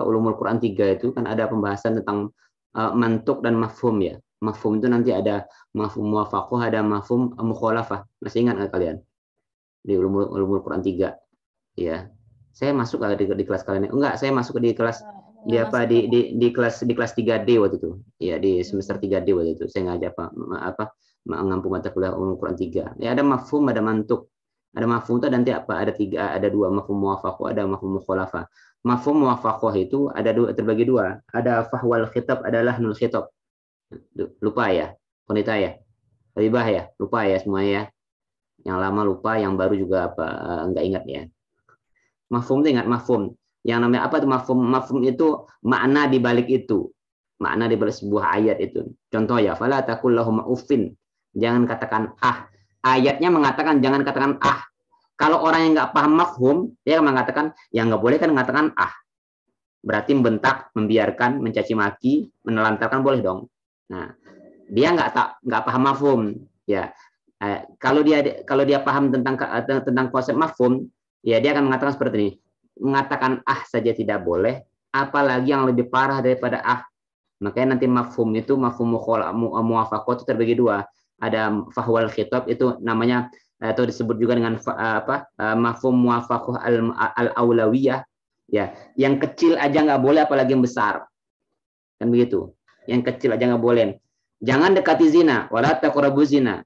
ulumul Quran 3 itu kan ada pembahasan tentang mantuk dan mafhum ya. Mafhum itu nanti ada mafhum muwafaqah, ada mafhum mukhalafah. Masih ingat nggak kalian? Di ulumul Quran 3. Ya. Saya masuk di kelas kalian. Enggak, saya masuk di kelas di apa di kelas 3D waktu itu. Ya, di semester 3D waktu itu. Saya ngajak mengampu mata kuliah ulumul Quran 3. Ya, ada mafhum, ada mantuk. Ada mafhum itu nanti apa? Ada dua, mafhum muwafaqah, ada mafhum mukhalafah. Mafhum muwafaqah itu terbagi dua. Ada fahwal khitab, ada lahnul khitab. Lupa ya, Konita ya, Ribah ya, lupa ya semuanya ya. Yang lama lupa, yang baru juga enggak ingat ya. Mafhum itu ingat mafhum. Yang namanya apa itu mafhum? Mafhum itu makna di balik itu. Makna di balik sebuah ayat itu. Contoh ya, fala taqul lahum uffin. Jangan katakan ah. Ayatnya mengatakan jangan katakan ah. Kalau orang yang nggak paham mafhum, dia mengatakan yang nggak boleh kan mengatakan ah. Berarti membentak, membiarkan, mencaci maki, menelantarkan boleh dong. Nah, dia nggak paham mafhum. Ya, kalau dia paham tentang konsep mafhum, ya dia akan mengatakan seperti ini. Mengatakan ah saja tidak boleh, apalagi yang lebih parah daripada ah. Makanya nanti mafhum itu mafhum muwafaqah itu terbagi dua. Ada fahwal khitab itu namanya atau disebut juga dengan mafhum muwafaqah al-aulawiyah, ya. Yang kecil aja nggak boleh apalagi yang besar. Kan begitu. Yang kecil aja nggak boleh. Jangan dekati zina, wala taqrabu zina.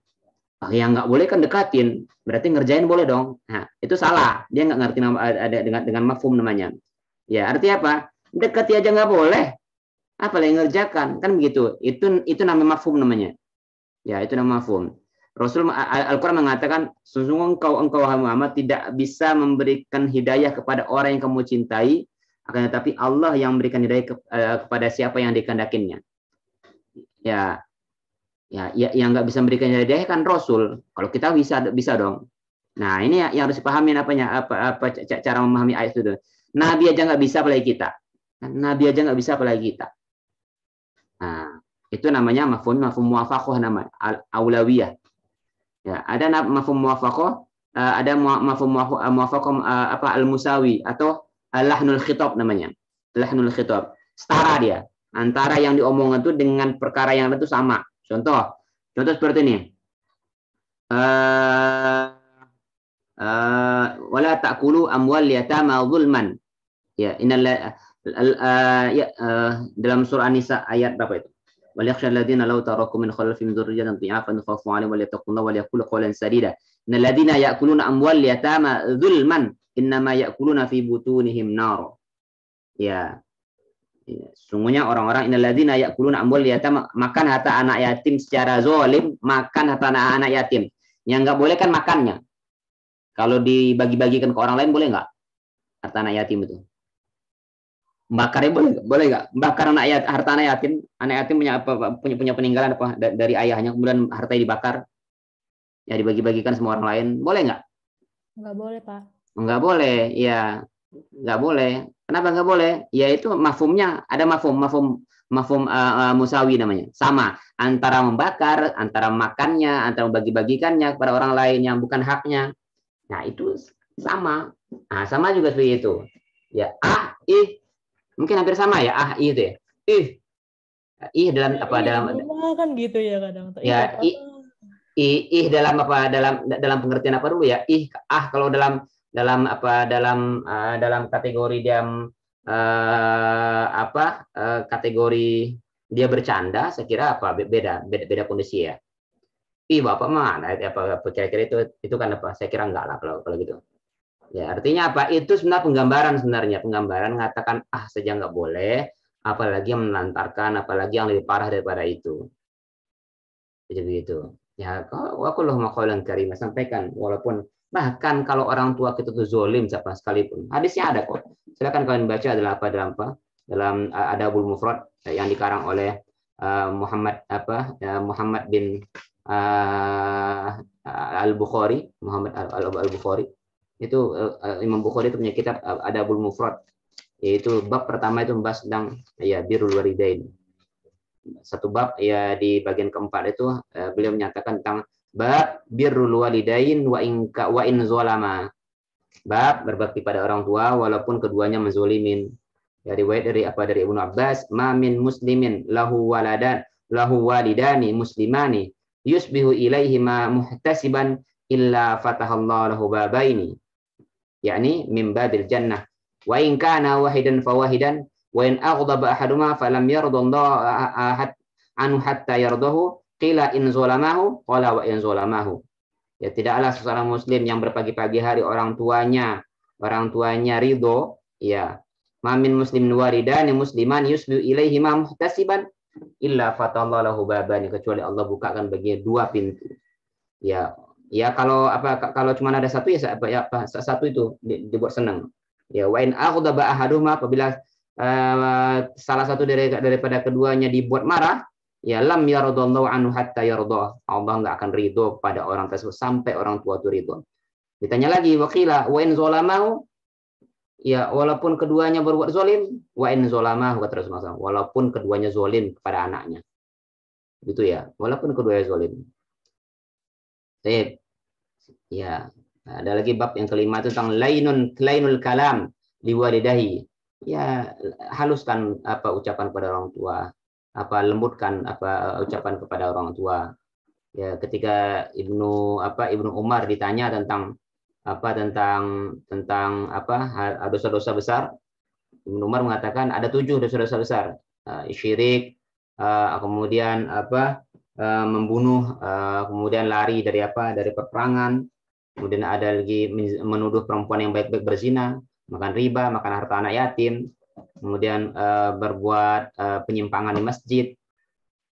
Yang nggak boleh kan dekatin, berarti ngerjain boleh dong. Nah, itu salah. Dia nggak ngerti ada dengan mafhum namanya. Ya, artinya apa? Dekati aja nggak boleh. Apalagi ngerjakan, kan begitu. Itu namanya mafhum namanya. Ya, itu nama mafhum. Rasul Al-Quran mengatakan, sesungguhnya engkau Muhammad tidak bisa memberikan hidayah kepada orang yang kamu cintai, akan tetapi Allah yang memberikan hidayah kepada siapa yang dikehendakinya. Ya, yang nggak bisa memberikan hidayah kan Rasul. Kalau kita bisa dong. Nah, ini yang harus dipahami cara memahami ayat itu. Nabi aja nggak bisa apalagi kita. Nabi aja nggak bisa apalagi kita. Nah, itu namanya mafhum muwafaqah namanya al-aulawiyah. Ya, ada mafhum muwafaqah, ada mafhum muwafaqah al-musawi atau lahnul khitab namanya. Lahnul khitab. Setara dia antara yang diomongkan itu dengan perkara yang itu sama. Contoh seperti ini. Wala ta'kulu amwal yatama zulman. Ya, dalam surah An-Nisa ayat berapa itu? Wal yakhshal ladzina law taraku min khalfihim dzurriyyatan dhi'afan khafu 'alaihim wal yattaqullaha wal yaqulu qawlan sadida. Innal ladzina ya'kuluna amwal yatama zulman innama ya'kuluna fi butunihim nar. Ya. Sungguhnya orang-orang innal ladzina ya'kuluna amwal yatama, makan harta anak yatim secara zalim, makan harta anak yatim. Yang enggak boleh kan makannya. Kalau dibagi-bagikan ke orang lain boleh enggak? Harta anak yatim itu. Bakarnya boleh nggak? Bakar harta anak yatim punya peninggalan apa dari ayahnya, kemudian hartanya dibakar, ya dibagi-bagikan semua orang lain, boleh nggak? Nggak boleh, Pak. Nggak boleh, ya nggak boleh. Kenapa nggak boleh? Ya itu mafhumnya ada mafhum musawi namanya, sama antara membakar, antara makannya, antara membagi-bagikannya kepada orang lain yang bukan haknya. Nah itu sama. Nah sama juga seperti itu. Ya mungkin hampir sama ya itu ya dalam kan gitu ya kadang ya dalam pengertian apa dulu ya kalau dalam kategori dia kategori dia bercanda, saya kira beda kondisi ya. Bapak mana kira-kira itu kan apa, saya kira enggak lah kalau gitu. Ya, artinya apa? Itu sebenarnya penggambaran mengatakan saja nggak boleh, apalagi yang menelantarkan, apalagi yang lebih parah daripada itu. Jadi begitu. Ya, kalau aku loh maqaulan karim sampaikan, walaupun bahkan kalau orang tua kita tuh zolim siapa sekalipun. Hadisnya ada kok. Silakan kalian baca dalam Adabul Mufrad yang dikarang oleh Muhammad bin Al-Bukhari, Muhammad Al-Bukhari. Itu Imam Bukhari itu punya kitab Adabul Mufrad, yaitu bab pertama itu membahas tentang birrul walidain. Satu bab ya di bagian keempat itu beliau menyatakan tentang bab birrul walidain wa in zalama. Bab berbakti pada orang tua walaupun keduanya menzolimin. Ya riwayat dari Ibnu Abbas, ma min muslimin lahu waladan lahu walidani muslimani yusbihu ilaihima muhtasiban illa fatahallahu lahu babaini, yakni min babil jannah. Wa in kana wahidan fawahidan wa in aghdaba ahaduma falam yardallahu anhu hatta yardahu qila in zalamahu qala wa in zalamahu. Ya, tidaklah seorang muslim yang berpagi-pagi hari orang tuanya ridho, ya, mamin muslim waridani musliman yusbihu ilaihi ma muhtasiban illa fatallahu lahu babani, kecuali Allah bukakan baginya dua pintu. Ya, kalau cuma ada satu ya satu itu dibuat senang. Ya, wa in aghdaba ahaduhuma, apabila salah satu daripada keduanya dibuat marah, ya lam yaradallahu anhu hatta yardah, Allah enggak akan ridho pada orang tersebut sampai orang tua itu ridho. Ditanya lagi, waqila wa in zalamahu, ya walaupun keduanya berbuat zalim, wa in zalamahu, kata Rasulullah, walaupun keduanya zalim kepada anaknya. Gitu ya, walaupun keduanya zalim. Baik. Ya, ada lagi bab yang kelima tentang lainul kalam liwalidahi. Ya, haluskan ucapan kepada orang tua, lembutkan ucapan kepada orang tua. Ya, ketika Ibnu Umar ditanya tentang dosa-dosa besar, Ibnu Umar mengatakan ada 7 dosa-dosa besar. Syirik, kemudian membunuh, kemudian lari dari peperangan, kemudian ada lagi menuduh perempuan yang baik-baik berzina, makan riba, makan harta anak yatim, kemudian berbuat penyimpangan di masjid,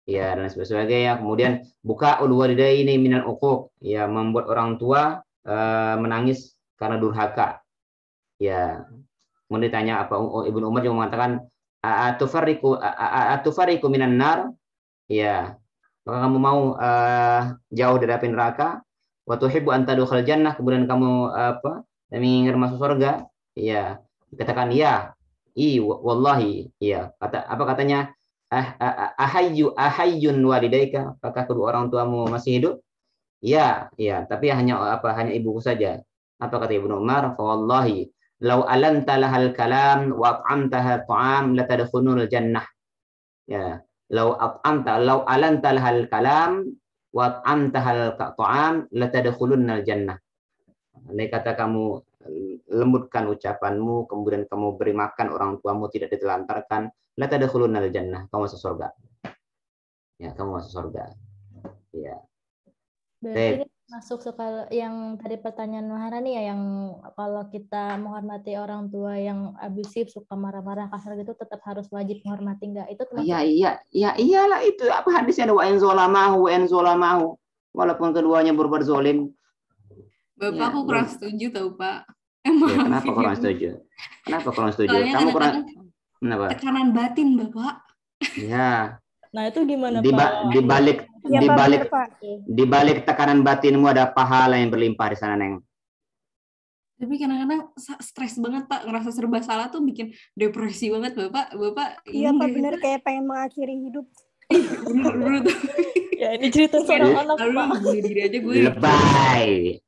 ya, dan sebagainya. Kemudian buka ulwalidaini minal uquq, ya, membuat orang tua menangis karena durhaka. Ya, kemudian ditanya Ibnu Umar juga mengatakan atufarriqu minan nar, ya, maka kamu mau jauh dari api neraka, wa tuhibbu an tadkhul jannah, kemudian kamu ingin masuk surga, ya, dikatakan ya, wallahi, ya, katanya ahayyun walidaika, apakah kedua orang tuamu masih hidup? Ya, tapi hanya ibuku saja. Apa kata Ibnu Umar? Fa wallahi law alanta lahal kalam wa at'amtaha ta'am latadkhulul jannah. Ya, law alanta lahal kalam wa at'amtaha ta'am latadkhulunnal jannah. Andai kata kamu lembutkan ucapanmu, kemudian kamu beri makan orang tuamu, tidak ditelantarkan, latadkhulunnal jannah, kamu masuk surga. Ya, kamu masuk surga. Ya. Berarti ini masuk yang tadi pertanyaan Maharani ya, yang kalau kita menghormati orang tua yang abusif, suka marah-marah, kasar gitu, tetap harus wajib menghormati, enggak? Itu termasuk? Iyalah, itu hadisnya ada wa in zalamahu, walaupun keduanya berbuat zalim. Bapak, aku kurang setuju tau, Pak. Ya, kenapa kurang setuju? Soalnya kamu kurang kenapa? Tekanan batin, Bapak. Ya. Nah, itu gimana, Pak? Di balik tekanan batinmu ada pahala yang berlimpah di sana, Neng. Tapi kadang-kadang stres banget, Pak. Ngerasa serba salah tuh bikin depresi banget, Bapak. Iya, Pak, bener, kayak pengen mengakhiri hidup. Bener tuh. Ya, ini cerita seorang anak, Pak. Bunuh diri aja gue. Lebay.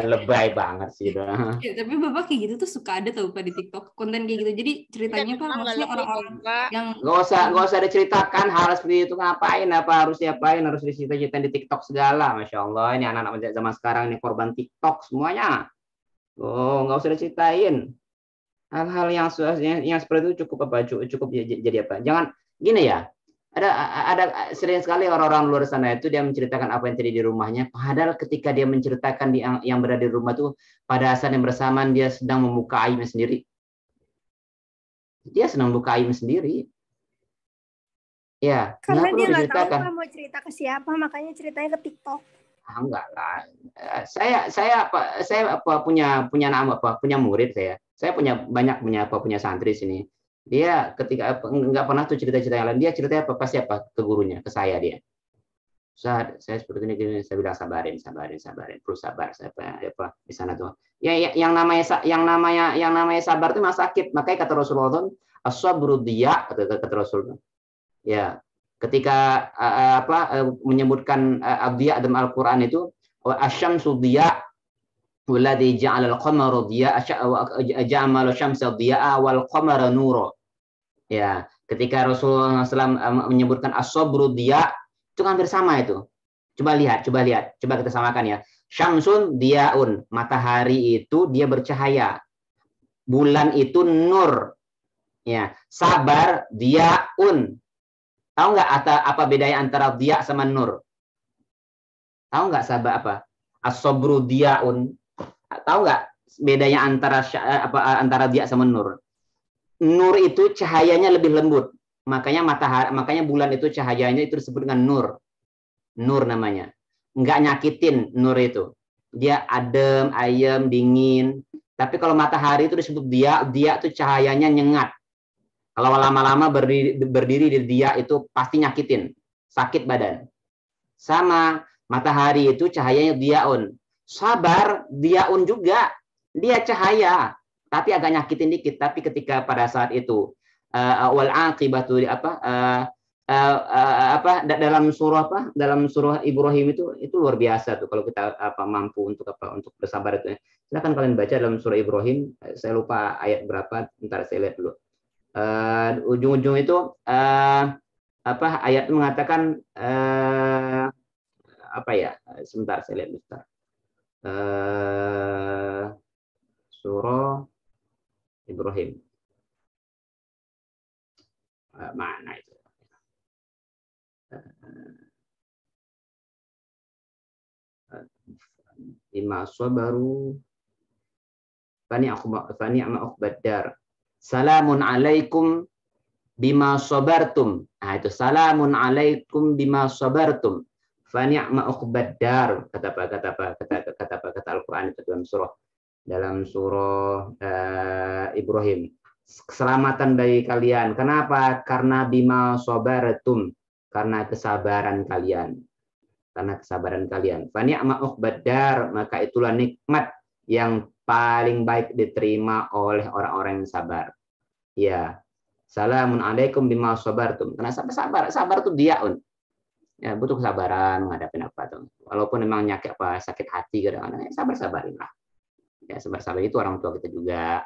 Lebay banget sih itu. Ya, tapi Bapak kayak gitu tuh suka ada tau, Pak, di TikTok konten kayak gitu. Jadi ceritanya Pak, maksudnya orang-orang yang nggak usah diceritakan hal seperti itu, ngapain, harus diceritain di TikTok segala. Masya Allah, ini anak-anak zaman sekarang ini korban TikTok semuanya. Nggak usah diceritain hal-hal yang seperti itu. Cukup jadi apa? Jangan gini ya. Ada sering sekali orang-orang luar sana itu dia menceritakan apa yang terjadi di rumahnya, padahal ketika dia menceritakan yang berada di rumah itu, pada saat yang bersamaan dia sedang membuka aibnya sendiri. Dia sedang membuka aibnya sendiri. Ya, karena dia nggak tahu mau cerita ke siapa, makanya ceritanya ke TikTok. Enggak lah. Saya punya murid saya. Saya punya santri sini. Dia ketika nggak pernah tuh cerita-cerita yang lain, dia ceritanya pasti ke gurunya, ke saya dia. Saya seperti ini, saya bilang sabarin, perlu sabar, saya di sana tuh. Ya, yang namanya sabar itu mah sakit. Makanya kata Rasulullah, as-sabru diya, kata Rasulullah. Ya, ketika menyebutkan diya dalam Al-Qur'an itu, asy-syamsu diya walladzi ja'ala al-qamara diya'a ja'ala asy-syamsa diya'a wal qamara nura. Ya, ketika Rasulullah SAW menyebutkan as-sabru dia, itu hampir sama itu. Coba lihat, coba kita samakan ya. Syamsun diaun, matahari itu dia bercahaya. Bulan itu nur. Ya, sabar diaun. Tahu nggak apa bedanya antara dia sama nur? Tahu nggak sabar apa? As-sabru diaun. Tahu nggak bedanya antara dia sama nur? Nur itu cahayanya lebih lembut. Makanya bulan itu cahayanya itu disebut dengan nur. Nur namanya. Nggak nyakitin nur itu. Dia adem, ayem, dingin. Tapi kalau matahari itu disebut dia itu cahayanya nyengat. Kalau lama-lama berdiri di dia itu pasti nyakitin, sakit badan. Sama, matahari itu cahayanya diaun. Sabar, diaun juga. Dia cahaya, tapi agak nyakitin dikit. Tapi ketika pada saat itu wal aqibatu dalam surah Ibrahim itu luar biasa tuh kalau kita mampu untuk bersabar itu. Silakan kalian baca dalam surah Ibrahim. Saya lupa ayat berapa, ntar saya lihat dulu. Ujung-ujung itu ayat mengatakan sebentar saya lihat bentar. Surah Ibrahim mana itu? Bima sabaru fani'ma uqbaddar. Salamun alaikum bima sabartum. Nah, itu salamun alaikum bima sabartum. Fani'ma uqbaddar. Kata Al-Qur'an itu dalam surah Ibrahim. Keselamatan bagi kalian. Kenapa? Karena bima sabartum. Karena kesabaran kalian. Fani'ma uqbaddar, maka itulah nikmat yang paling baik diterima oleh orang-orang yang sabar. Ya. Salamun alaikum bima sabartum. Karena sabar itu diaun. Ya, butuh kesabaran menghadapi apa tuh. Walaupun memang sakit hati kadang-kadang, sabar-sabarin lah. Ya, sabar-sabar itu orang tua kita juga.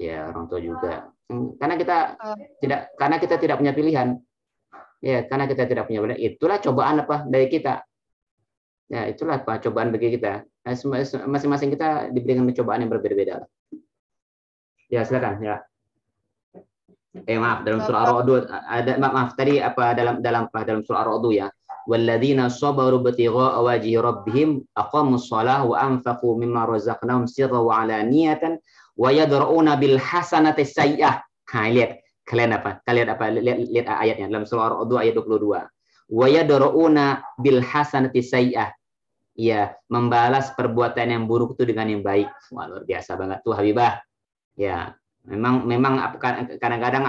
Ya, orang tua juga. Karena kita tidak punya pilihan. Ya, karena kita tidak punya pilihan. Itulah cobaan dari kita. Ya, itulah cobaan bagi kita. Masing-masing kita diberikan cobaan yang berbeda-beda. Ya, silakan. Ya. Maaf, dalam surah Ar-Ra'd ada tadi dalam surah Ar-Ra'd ya. Walladzina sabaru batigha'a wajhi rabbihim aqamus shalah wa anfaqu mimma razaqnahum sirran wa alaniyatan wa yadra'una bil hasanati sayyi'ah. Lihat kalian lihat ayatnya dalam surah Ar-Ra'd ayat 22. Wa yadra'una bil hasanati sayyi'ah. Ya, membalas perbuatan yang buruk itu dengan yang baik. Wah, luar biasa banget tuh Habibah. Ya, memang kadang-kadang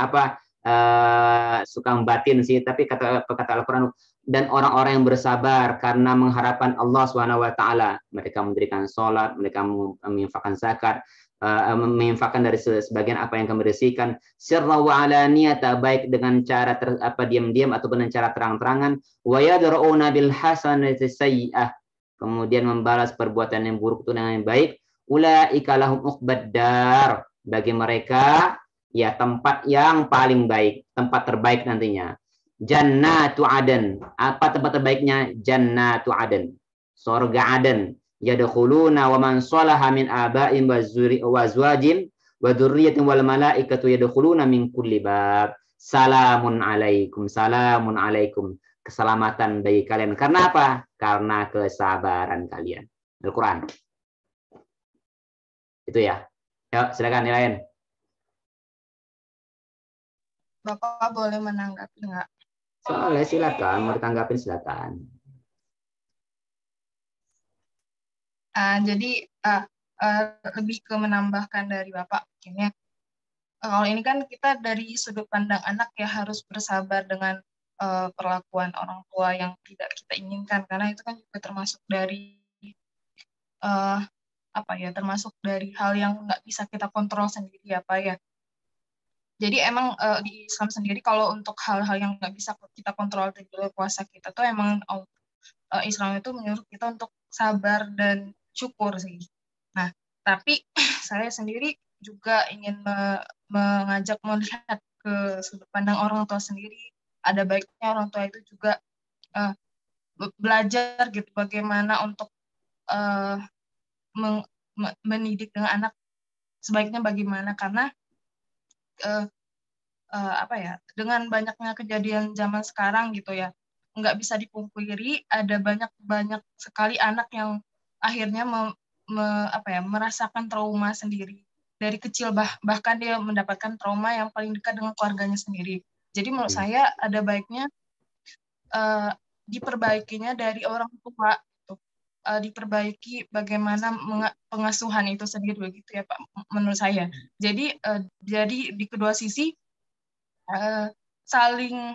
suka batin sih, tapi kata Al-Qur'an, dan orang-orang yang bersabar karena mengharapkan Allah SWT, mereka mendirikan sholat, mereka menginfakkan zakat, menginfakkan dari sebagian apa yang kami bersihkan, sirra wa alaniyata, baik dengan cara diam-diam ataupun dengan cara terang-terangan, wa yadra'una bil hasanati sayyi'ah, kemudian membalas perbuatan yang buruk itu dengan yang baik, ulaika lahum uqbaddar, bagi mereka ya tempat yang paling baik, tempat terbaik nantinya. Jannatu Aden. Apa tempat terbaiknya? Jannatu Aden. Surga Aden. Yadkhuluna wa man salaha min aba'in wa azwajin wa dzurriyyatin wal malaikatu yadkhuluna min kulli bab. Salamun alaikum. Salamun alaikum. Keselamatan bagi kalian. Karena apa? Karena kesabaran kalian. Al-Qur'an. Itu ya. Yuk, silakan yang lain. Bapak boleh menanggapi nggak? Boleh, silakan. Mau ditanggapin silakan. Jadi lebih ke menambahkan dari Bapak mungkin ya. Kalau ini kan kita dari sudut pandang anak ya harus bersabar dengan perlakuan orang tua yang tidak kita inginkan, karena itu kan juga termasuk dari termasuk dari hal yang nggak bisa kita kontrol sendiri ya Pak ya. Jadi emang di Islam sendiri kalau untuk hal-hal yang nggak bisa kita kontrol di luar kuasa kita tuh emang Islam itu menyuruh kita untuk sabar dan syukur sih. Nah, tapi saya sendiri juga ingin mengajak melihat ke sudut pandang orang tua sendiri. Ada baiknya orang tua itu juga belajar gitu bagaimana untuk mendidik dengan anak sebaiknya bagaimana, karena apa ya, dengan banyaknya kejadian zaman sekarang gitu ya, nggak bisa dipungkiri ada banyak sekali anak yang akhirnya merasakan trauma sendiri dari kecil, bahkan dia mendapatkan trauma yang paling dekat dengan keluarganya sendiri. Jadi menurut saya ada baiknya diperbaikinya dari orang tua, diperbaiki bagaimana pengasuhan itu sendiri begitu ya Pak, menurut saya. Jadi di kedua sisi saling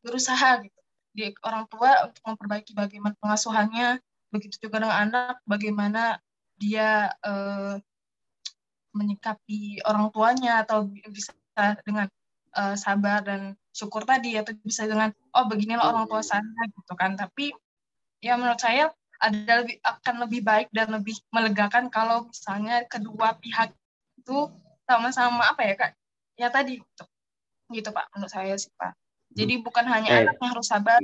berusaha gitu. Di orang tua untuk memperbaiki bagaimana pengasuhannya, begitu juga dengan anak bagaimana dia menyikapi orang tuanya, atau bisa dengan sabar dan syukur tadi, atau bisa dengan beginilah orang tua saya gitu kan. Tapi ya menurut saya akan lebih baik dan lebih melegakan kalau misalnya kedua pihak itu sama-sama apa ya Kak, ya tadi gitu Pak, menurut saya sih Pak. Jadi bukan hanya anak yang harus sabar.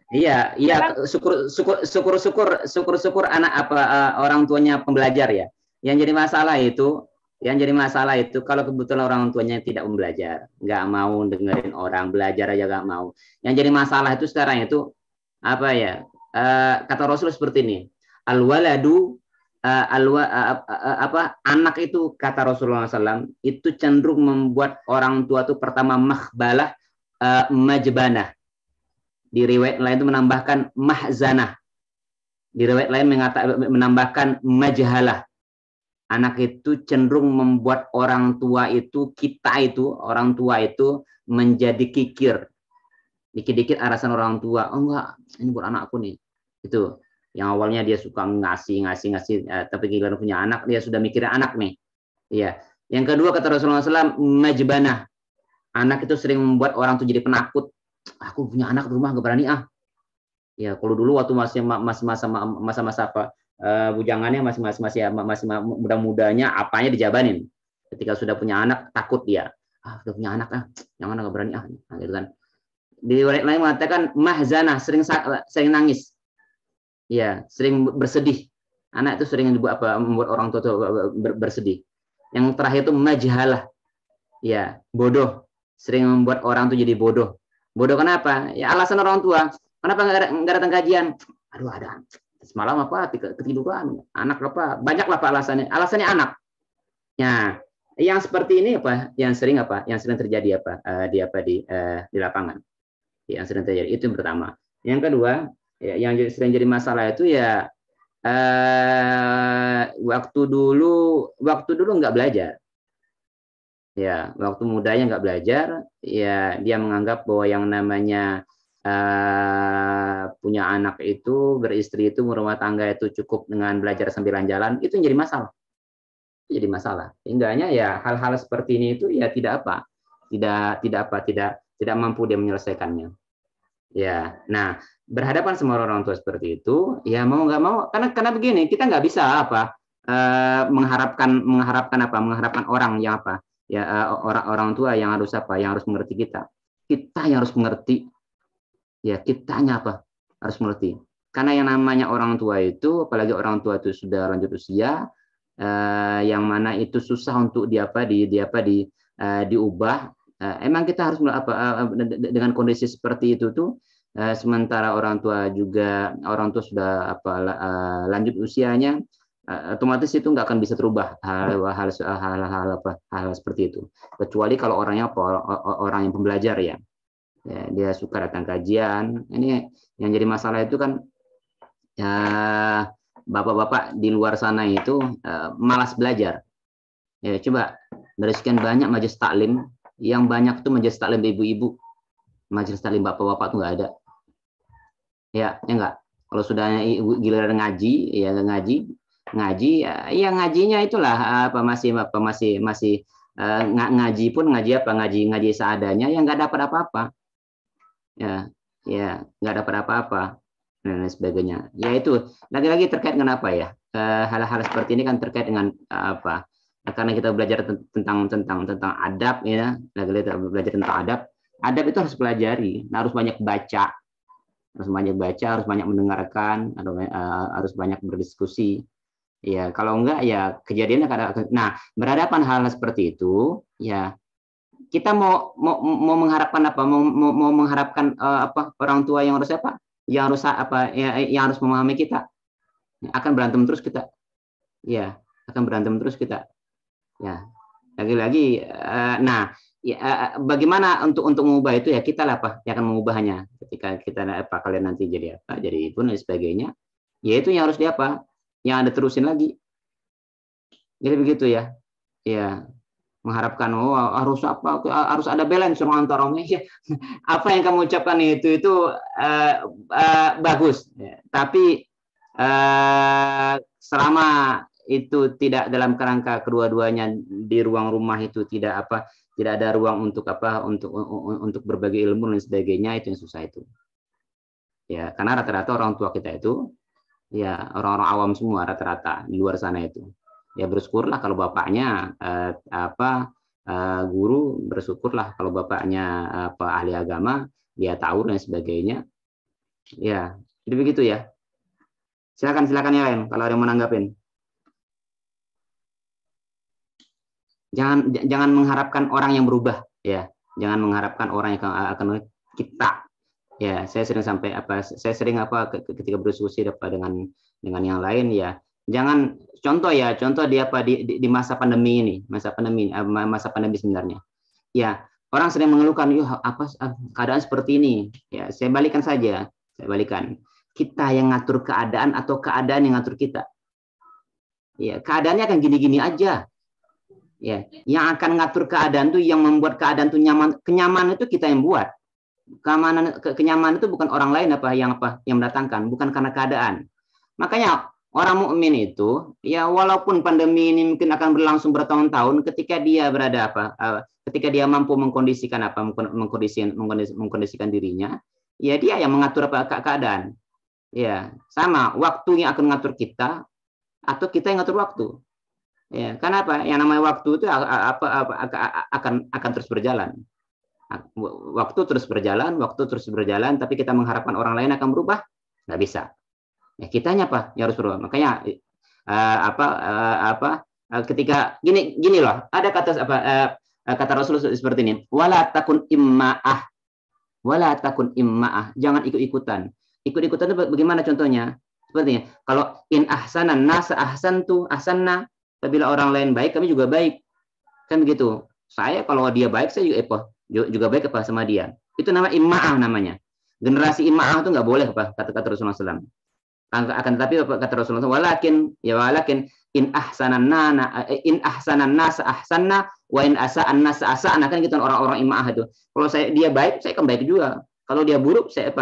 Iya. Syukur anak orang tuanya pembelajar ya. Yang jadi masalah itu kalau kebetulan orang tuanya tidak belajar, nggak mau dengerin orang, belajar aja nggak mau. Yang jadi masalah itu sekarang itu apa ya? Kata Rasul seperti ini, al-waladu anak itu, kata Rasulullah SAW, itu cenderung membuat orang tua itu pertama mahbalah, majbanah. Di riwayat lain itu menambahkan mahzanah. Di riwayat lain menambahkan majhalah. Anak itu cenderung membuat orang tua itu, orang tua itu menjadi kikir. Dikit-dikit alasan orang tua, enggak, ini buat anakku nih. Itu yang awalnya dia suka ngasih, tapi giliran punya anak dia sudah mikirnya anak nih. Iya. Yang kedua kata Rasulullah SAW, majbanah. Anak itu sering membuat orang tuh jadi penakut. Aku punya anak di rumah gak berani ah. Ya kalau dulu waktu masih masa-masa bujangannya masih muda-mudanya apanya dijabanin. Ketika sudah punya anak takut dia. Sudah punya anak yang mana gak berani nah, gitu kan. Di riwayat lain mengatakan mahzanah, sering nangis. Ya, sering bersedih. Anak itu sering membuat orang tua bersedih. Yang terakhir itu majhalah. Ya, bodoh. Sering membuat orang itu jadi bodoh. Bodoh kenapa? Ya alasan orang tua. Kenapa nggak datang kajian? Aduh ada. Semalam ketiduran. Anak apa? Banyaklah Pak alasannya. Alasannya anak. Ya, yang seperti ini Yang sering terjadi di lapangan. Yang sering terjadi itu yang pertama. Yang kedua, yang sering jadi masalah itu ya waktu dulu nggak belajar. Ya, waktu mudanya nggak belajar, ya dia menganggap bahwa yang namanya punya anak itu, beristri itu, berumah tangga itu cukup dengan belajar sambil jalan, itu jadi masalah. Jadi masalah. Hingganya ya hal-hal seperti ini itu ya tidak mampu dia menyelesaikannya. Ya, nah berhadapan sama orang tua seperti itu, ya mau nggak mau, karena begini, kita nggak bisa mengharapkan orang yang orang tua yang harus mengerti kita yang harus mengerti, ya kitanya harus mengerti, karena yang namanya orang tua itu, apalagi orang tua itu sudah lanjut usia, yang mana itu susah untuk diubah. Emang kita harus dengan kondisi seperti itu tuh, sementara orang tua sudah lanjut usianya, otomatis itu nggak akan bisa terubah hal seperti itu, kecuali kalau orangnya orang yang pembelajar ya, dia suka datang kajian. Ini yang jadi masalah itu kan ya, bapak-bapak di luar sana itu malas belajar. Ya coba dari sekian banyak majelis taklim, yang banyak tuh majelis taklim ibu-ibu, majelis taklim bapak-bapak tuh nggak ada. Ya enggak. Kalau sudah giliran ngaji, ya ngaji, ya ngajinya itulah masih ngaji pun ngaji seadanya, yang nggak dapat apa-apa. Ya nggak dapat apa-apa dan sebagainya. Ya itu lagi-lagi terkait dengan hal-hal seperti ini kan terkait dengan Nah, karena kita belajar tentang adab ya, kita belajar tentang adab itu harus pelajari, nah, harus banyak baca, harus banyak mendengarkan, harus banyak berdiskusi. Ya, kalau enggak ya kejadiannya nah, berhadapan hal seperti itu, ya kita mau mengharapkan apa? Mau mengharapkan apa orang tua yang harus apa? Yang harus memahami kita. Akan berantem terus kita. Ya, akan berantem terus kita. Ya, lagi-lagi nah, ya, bagaimana untuk mengubah itu ya kita lah yang akan mengubahnya. Ketika kita kalian nanti jadi pun dan sebagainya, ya itu yang harus yang Anda terusin lagi. Jadi begitu ya. Ya, mengharapkan harus ada balance antara apa yang kamu ucapkan itu bagus. Ya. Tapi selama itu tidak dalam kerangka kedua-duanya di ruang rumah itu tidak ada ruang untuk berbagi ilmu dan sebagainya, itu yang susah itu. Ya, karena rata-rata orang tua kita itu ya orang-orang awam semua rata-rata di luar sana itu. Ya bersyukurlah kalau bapaknya guru, bersyukurlah kalau bapaknya ahli agama, dia tahu dan sebagainya. Ya, jadi begitu ya. Silakan yang lain kalau ada yang menanggapin. Jangan mengharapkan orang yang berubah ya. Jangan mengharapkan orang yang akan kita. Ya, saya sering ketika berdiskusi dengan yang lain ya. Jangan contoh di masa pandemi sebenarnya. Ya, orang sering mengeluhkan keadaan seperti ini. Ya, saya balikan. Kita yang ngatur keadaan atau keadaan yang ngatur kita. Ya, keadaannya akan gini-gini aja. Ya, yang akan ngatur keadaan tuh, yang membuat keadaan tuh nyaman, kenyamanan itu kita yang buat. Kenyamanan itu bukan orang lain yang mendatangkan, bukan karena keadaan. Makanya orang mukmin itu ya walaupun pandemi ini mungkin akan berlangsung bertahun-tahun, ketika dia ketika dia mampu mengkondisikan dirinya, ya dia yang mengatur keadaan. Ya, sama waktu yang akan mengatur kita atau kita yang ngatur waktu. Ya, karena yang namanya waktu itu akan terus berjalan. Waktu terus berjalan, tapi kita mengharapkan orang lain akan berubah, nggak bisa. Ya, kitanya yang harus berubah. Makanya ketika gini loh, ada kata Rasulullah seperti ini, wala takun imma'ah, jangan ikut-ikutan. Ikut-ikutan itu bagaimana contohnya? Sepertinya kalau in ahsanan nas ahsanna, apabila orang lain baik, kami juga baik. Kan begitu. Saya kalau dia baik, saya juga baik sama dia. Itu nama imma'ah namanya. Generasi imma'ah itu nggak boleh kata Rasulullah SAW. Akan tetapi kata Rasulullah walakin in ahsanan nas ahsanna wa in asa'an nas asa'na, kan gitu orang-orang imma'ah itu. Kalau dia baik, saya akan baik juga. Kalau dia buruk, saya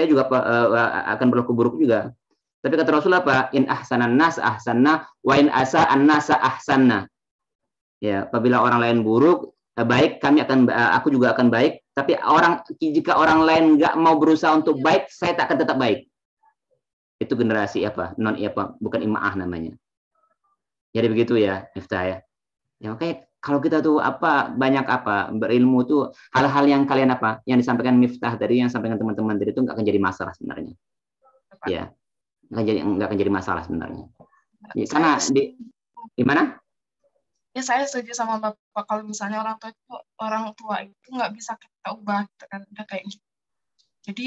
juga akan berlaku buruk juga. Tapi kata Rasulullah in ahsanan nas ahsanna wa in asa'an nas ahsanna. Ya, apabila orang lain buruk, baik, aku juga akan baik. Tapi jika orang lain nggak mau berusaha untuk baik, saya tak akan tetap baik. Itu generasi bukan imma'ah namanya. Jadi begitu ya, Miftah ya. Ya makanya kalau kita tuh banyak berilmu tuh, hal-hal yang kalian yang disampaikan Miftah tadi, yang sampaikan teman-teman tadi itu nggak akan jadi masalah sebenarnya. Ya, nggak akan jadi masalah sebenarnya. Ya, karena gimana? Ya saya setuju sama Bapak, kalau misalnya orang tua itu nggak bisa kita ubah gitu kan, udah kayak gitu. Jadi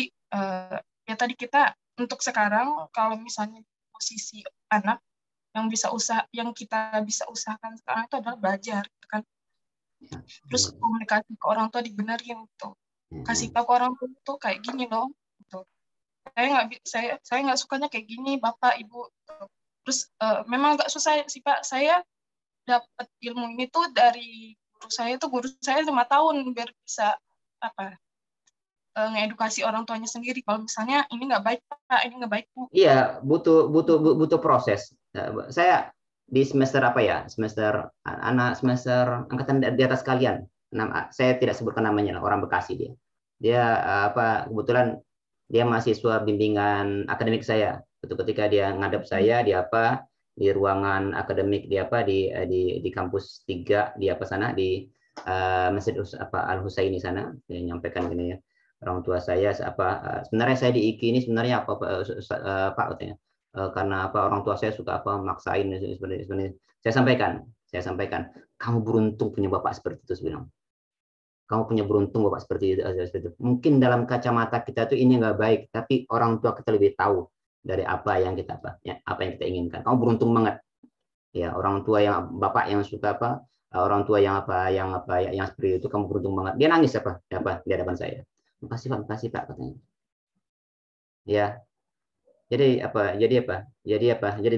ya tadi kita untuk sekarang kalau misalnya posisi anak yang kita bisa usahakan sekarang itu adalah belajar gitu kan. Terus komunikasi ke orang tua dibenerin gitu. Kasih tahu ke orang tua itu kayak gini loh gitu. Saya nggak sukanya kayak gini Bapak Ibu gitu. Terus memang nggak susah sih Pak, saya dapat ilmu ini tuh dari guru saya 5 tahun biar bisa ngedukasi orang tuanya sendiri. Kalau misalnya ini nggak baik Pak, ini nggak baik Bu. Iya, butuh proses. Saya di semester semester angkatan di atas kalian. Saya tidak sebutkan namanya lah, orang Bekasi dia. Dia kebetulan dia mahasiswa bimbingan akademik saya. Ketika dia ngadep saya, dia ruangan akademik di apa di kampus 3 di apa sana di Masjid Al Husaini sana, saya nyampaikan gini ya, orang tua saya sebenarnya saya di IKI ini sebenarnya apa Pak katanya, karena apa orang tua saya suka apa maksain sebenarnya. Saya sampaikan kamu beruntung punya bapak seperti itu sebenarnya. Kamu punya beruntung bapak seperti itu. Mungkin dalam kacamata kita tuh ini nggak baik, tapi orang tua kita lebih tahu dari apa yang kita apa yang kita inginkan. Kamu beruntung banget. Ya, orang tua yang bapak yang suka apa, orang tua yang seperti itu, kamu beruntung banget. Dia nangis apa di hadapan saya. Makasih Pak katanya. Ya. Jadi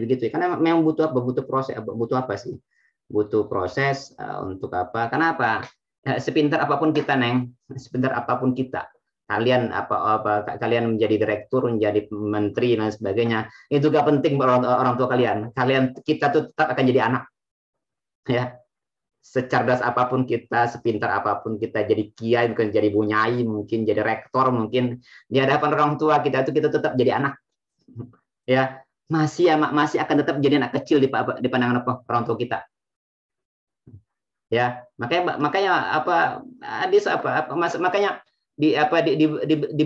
begitu. Karena memang butuh proses, butuh apa sih? Butuh proses untuk apa? Kenapa? Sepintar apapun kita, Neng, sepintar apapun kita, kalian kalian menjadi direktur, menjadi menteri dan sebagainya, itu gak penting orang tua kalian. Kita tuh tetap akan jadi anak. Ya. Secerdas apapun kita, sepintar apapun kita, jadi kiai, mungkin jadi bunyai, mungkin jadi rektor, mungkin di hadapan orang tua kita tetap jadi anak. Ya, masih akan tetap jadi anak kecil di pandangan orang tua kita. Ya, makanya makanya di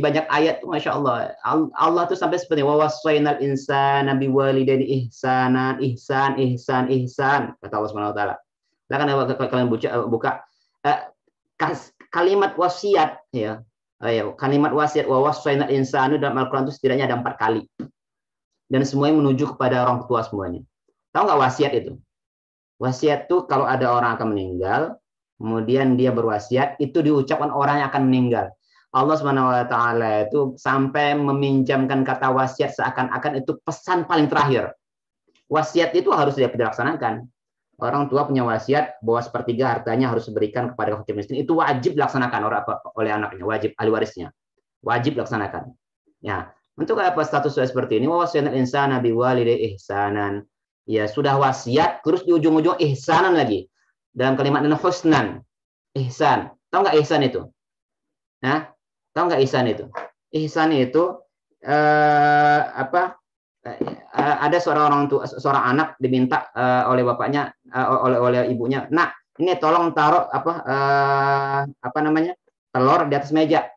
banyak ayat tuh Masya Allah tuh sampai seperti wawasainal insana biwalidaini ihsanan ihsan kata Allah Subhanahu wa taala. Kalian buka kalimat wasiat ya. Kalimat wasiat wawasainal insanu dalam Al-Qur'an itu setidaknya ada 4 kali. Dan semuanya menuju kepada orang tua semuanya. Tahu nggak wasiat itu? Wasiat tuh kalau ada orang akan meninggal, kemudian dia berwasiat, itu diucapkan orang yang akan meninggal. Allah Subhanahu wa taala itu sampai meminjamkan kata wasiat seakan-akan itu pesan paling terakhir. Wasiat itu harus dilaksanakan. Orang tua punya wasiat bahwa 1/3 hartanya harus diberikan kepada fakir miskin, itu wajib dilaksanakan oleh anaknya, wajib ahli warisnya. Wajib dilaksanakan. Ya, untuk apa status seperti ini? Wawasainal insana biwalidayhi ihsanan. Ya, sudah wasiat, terus di ujung-ujung ihsanan lagi. Dalam kalimat husnan. Ihsan. Tahu nggak ihsan itu? Nah, tahu nggak ihsan itu? Ihsan itu ada seorang anak diminta oleh bapaknya, oleh ibunya, "Nak, ini tolong taruh telur di atas meja."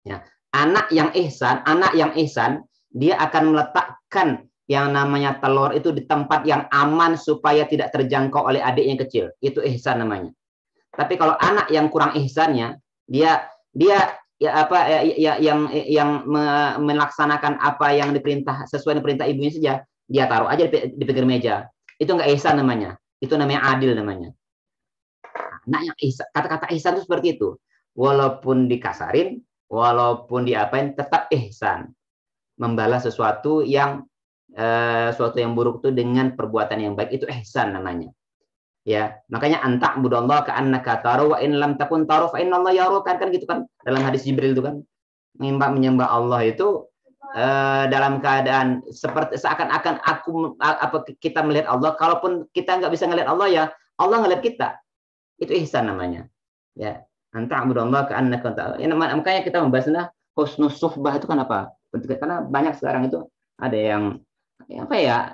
Ya, anak yang ihsan, dia akan meletakkan yang namanya telur itu di tempat yang aman supaya tidak terjangkau oleh adik yang kecil. Itu ihsan namanya. Tapi kalau anak yang kurang ihsannya, dia yang melaksanakan apa yang diperintah sesuai dengan perintah ibunya saja, dia taruh aja di pinggir meja. Itu enggak ihsan namanya. Itu namanya adil namanya. Nah, yang ihsan, kata-kata ihsan itu seperti itu. Walaupun dikasarin, walaupun diapain, tetap ihsan. Membalas sesuatu yang buruk itu dengan perbuatan yang baik, itu ihsan namanya. Ya, makanya anta budallah ka'annaka taru wa in lam takun taru fa innallaha yaruka, kan gitu kan dalam hadis Jibril itu kan. Menyembah Allah itu dalam keadaan seperti seakan-akan kita melihat Allah, kalaupun kita nggak bisa ngelihat Allah, ya Allah ngelihat kita. Itu ihsan namanya. Ya, anta budallah ka'annaka taru. Ya, makanya kita membahasnya husnus suhbah itu kan apa? Karena banyak sekarang itu ada yang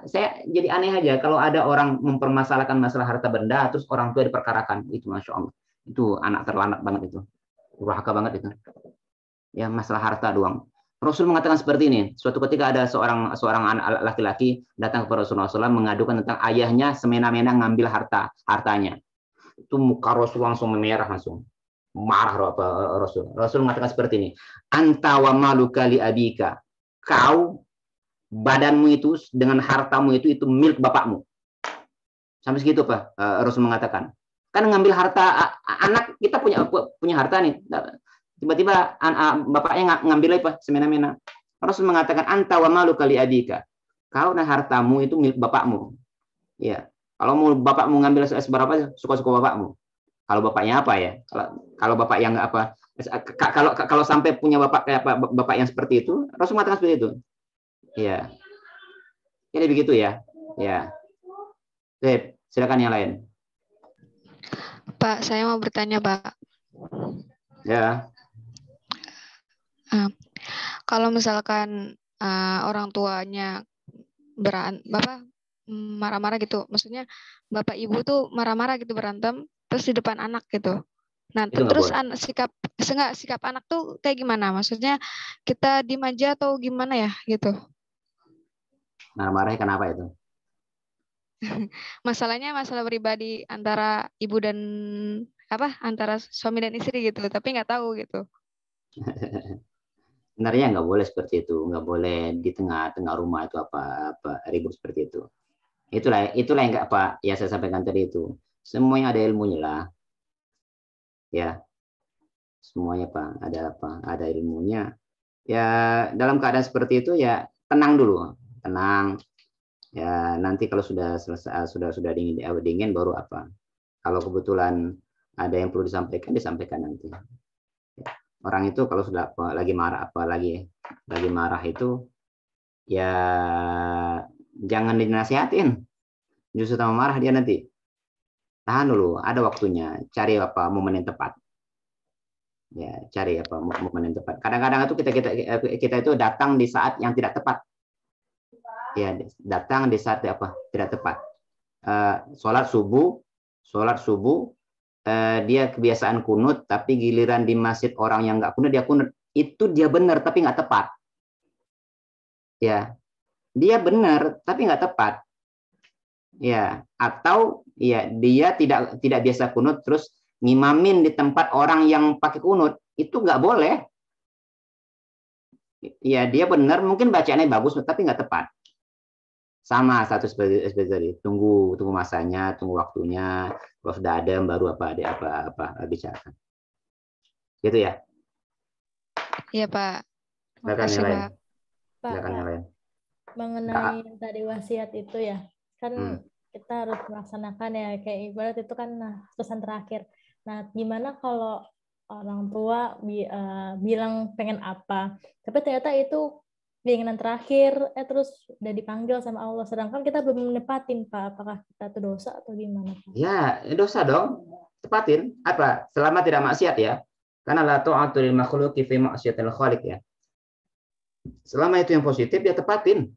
saya jadi aneh aja kalau ada orang mempermasalahkan masalah harta benda terus orang tua diperkarakan. Itu Masya Allah, itu anak terlantar banget, itu durhaka banget itu ya, masalah harta doang. Rasul mengatakan seperti ini, suatu ketika ada seorang anak laki-laki datang kepada Rasulullah SAW mengadukan tentang ayahnya semena-mena ngambil hartanya. Itu muka Rasul langsung memerah, langsung marah Rasul mengatakan seperti ini, anta wa maluka li abika, kau badanmu itu dengan hartamu itu milik bapakmu. Sampai segitu Pak Rasul mengatakan. Kan ngambil harta anak, kita punya harta nih. Tiba-tiba bapaknya ngambil apa? Semena-mena. Rasul mengatakan anta wa maluka li abika. Kau dan hartamu itu milik bapakmu. Ya. Kalau mau bapakmu ngambil seberapa, suka-suka bapakmu. Kalau bapaknya apa ya? Kalau bapak yang apa? Kalau sampai punya bapak kayak bapak yang seperti itu, Rasul mengatakan seperti itu. Ya, jadi begitu ya. Ya, silakan yang lain. Pak, saya mau bertanya, Pak. Ya. Kalau misalkan orang tuanya marah-marah gitu. Maksudnya bapak ibu tuh marah-marah gitu, berantem terus di depan anak gitu. Nah, Itu nggak terus boleh. sikap anak tuh kayak gimana? Maksudnya kita diem aja atau gimana ya gitu? Marah-marahnya kenapa itu? Masalahnya masalah pribadi antara ibu dan antara suami dan istri gitu, tapi nggak tahu gitu. Sebenarnya nggak boleh seperti itu, nggak boleh di tengah-tengah rumah itu apa ribut seperti itu. Itulah yang nggak Pak, ya saya sampaikan tadi itu. Semuanya ada ilmunya lah, ya semuanya Pak ada ilmunya. Ya dalam keadaan seperti itu ya tenang dulu, tenang. Ya nanti kalau sudah selesai sudah dingin baru apa. Kalau kebetulan ada yang perlu disampaikan nanti. Orang itu kalau sudah lagi marah itu ya jangan dinasihatin, justru tambah marah dia nanti. Tahan dulu, ada waktunya, cari momen yang tepat. Ya, cari momen yang tepat. Kadang-kadang itu kita itu datang di saat yang tidak tepat. Ya, datang di saat tidak tepat. Sholat subuh dia kebiasaan kunut, tapi giliran di masjid orang yang nggak kunut, dia kunut. Itu dia benar, tapi nggak tepat. Ya, dia benar, tapi nggak tepat. Ya, atau ya dia tidak biasa kunut, terus ngimamin di tempat orang yang pakai kunut, itu nggak boleh. Ya, dia benar, mungkin bacaannya bagus, tapi nggak tepat. Sama satu seperti tadi, tunggu masanya, tunggu waktunya, kalau sudah ada baru bicarakan. Gitu ya. Iya Pak. Silakan yang lain. Silakan yang lain. Mengenai tadi wasiat itu ya, kan kita harus melaksanakan ya, kayak ibarat itu kan pesan terakhir. Nah, gimana kalau orang tua bilang pengen apa, tapi ternyata itu keinginan terakhir, terus udah dipanggil sama Allah, sedangkan kita belum menepatin, Pak. Apakah kita itu dosa atau gimana, Pak? Ya, dosa dong. Tepatin. Apa? Selama tidak maksiat ya. Karena la ta'atu lil makhluqi fi ma'siyatil khaliq ya. Selama itu yang positif, ya tepatin.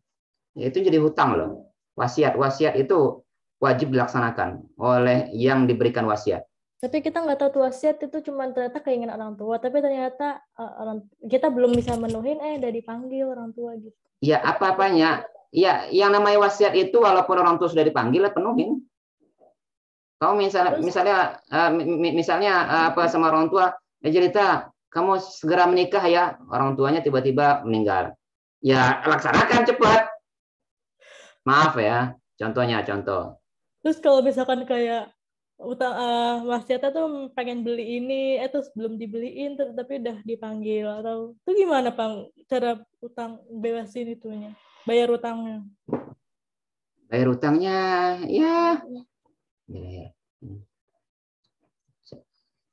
Ya, itu jadi hutang loh. Wasiat itu wajib dilaksanakan oleh yang diberikan wasiat. Tapi kita nggak tahu tuh wasiat itu cuma ternyata keinginan orang tua, tapi ternyata kita belum bisa menuhin, udah dipanggil orang tua gitu. Ya apa-apanya. Ya, yang namanya wasiat itu walaupun orang tua sudah dipanggil, penuhin. Kamu misalnya sama orang tua, cerita kamu segera menikah ya, orang tuanya tiba-tiba meninggal. Ya laksanakan cepat. Maaf ya, contoh. Terus kalau misalkan kayak utang wasiatnya tuh pengen beli ini, terus belum dibeliin, tapi udah dipanggil, atau itu gimana Pak cara utang bebasin itunya, bayar utangnya? Bayar utangnya ya.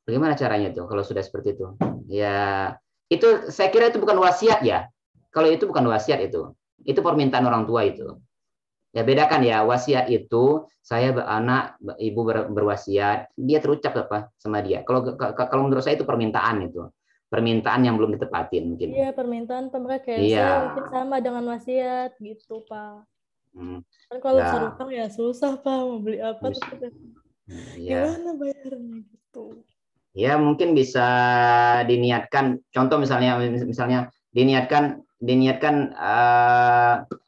Bagaimana caranya tuh kalau sudah seperti itu? Ya itu saya kira itu bukan wasiat ya. Kalau itu bukan wasiat itu permintaan orang tua itu. Ya bedakan ya, wasiat itu saya anak ibu berwasiat, dia terucap apa sama dia. Kalau menurut saya itu permintaan yang belum ditepatin mungkin. Iya, permintaan mereka kayak mungkin sama dengan wasiat gitu Pak. Kan kalau utang ya susah Pak, mau beli apa gimana bayarnya gitu. Ya mungkin bisa diniatkan. Contoh misalnya diniatkan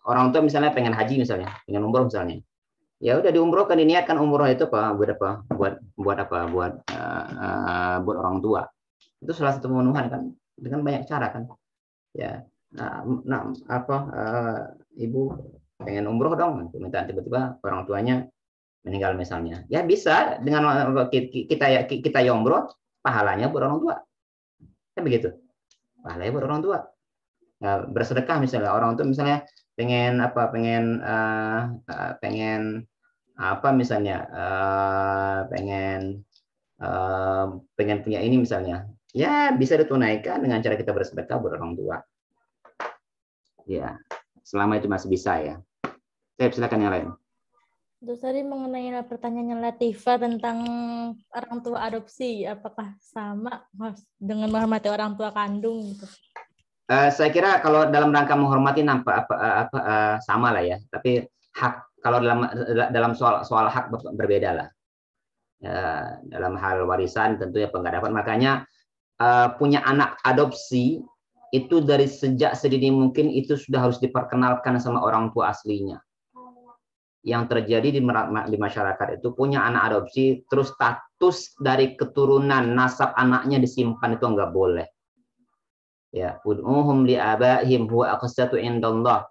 orang tua misalnya pengen haji misalnya, pengen umroh misalnya, ya udah diumrohkan, diniatkan umroh itu buat orang tua. Itu salah satu pemenuhan kan, dengan banyak cara kan. Ya, ibu pengen umroh dong, minta tiba-tiba orang tuanya meninggal misalnya, ya bisa dengan kita umroh, pahalanya buat orang tua, kan begitu, pahalanya buat orang tua. Bersedekah misalnya, orang tua misalnya pengen punya ini misalnya, ya bisa ditunaikan dengan cara kita bersedekah buat orang tua. Ya, selama itu masih bisa ya. Silakan yang lain. Terus tadi mengenai pertanyaan Latifah tentang orang tua adopsi, apakah sama dengan menghormati orang tua kandung gitu? Saya kira kalau dalam rangka menghormati sama lah ya, tapi Kalau dalam soal hak berbeda lah. Ya, dalam hal warisan tentunya nggak dapat. Makanya punya anak adopsi itu dari sejak sedini mungkin itu sudah harus diperkenalkan sama orang tua aslinya. Yang terjadi di masyarakat itu punya anak adopsi, terus status dari keturunan nasab anaknya disimpan itu nggak boleh. Ya, ud'uhum li abaihim huwa aqsatu indallah.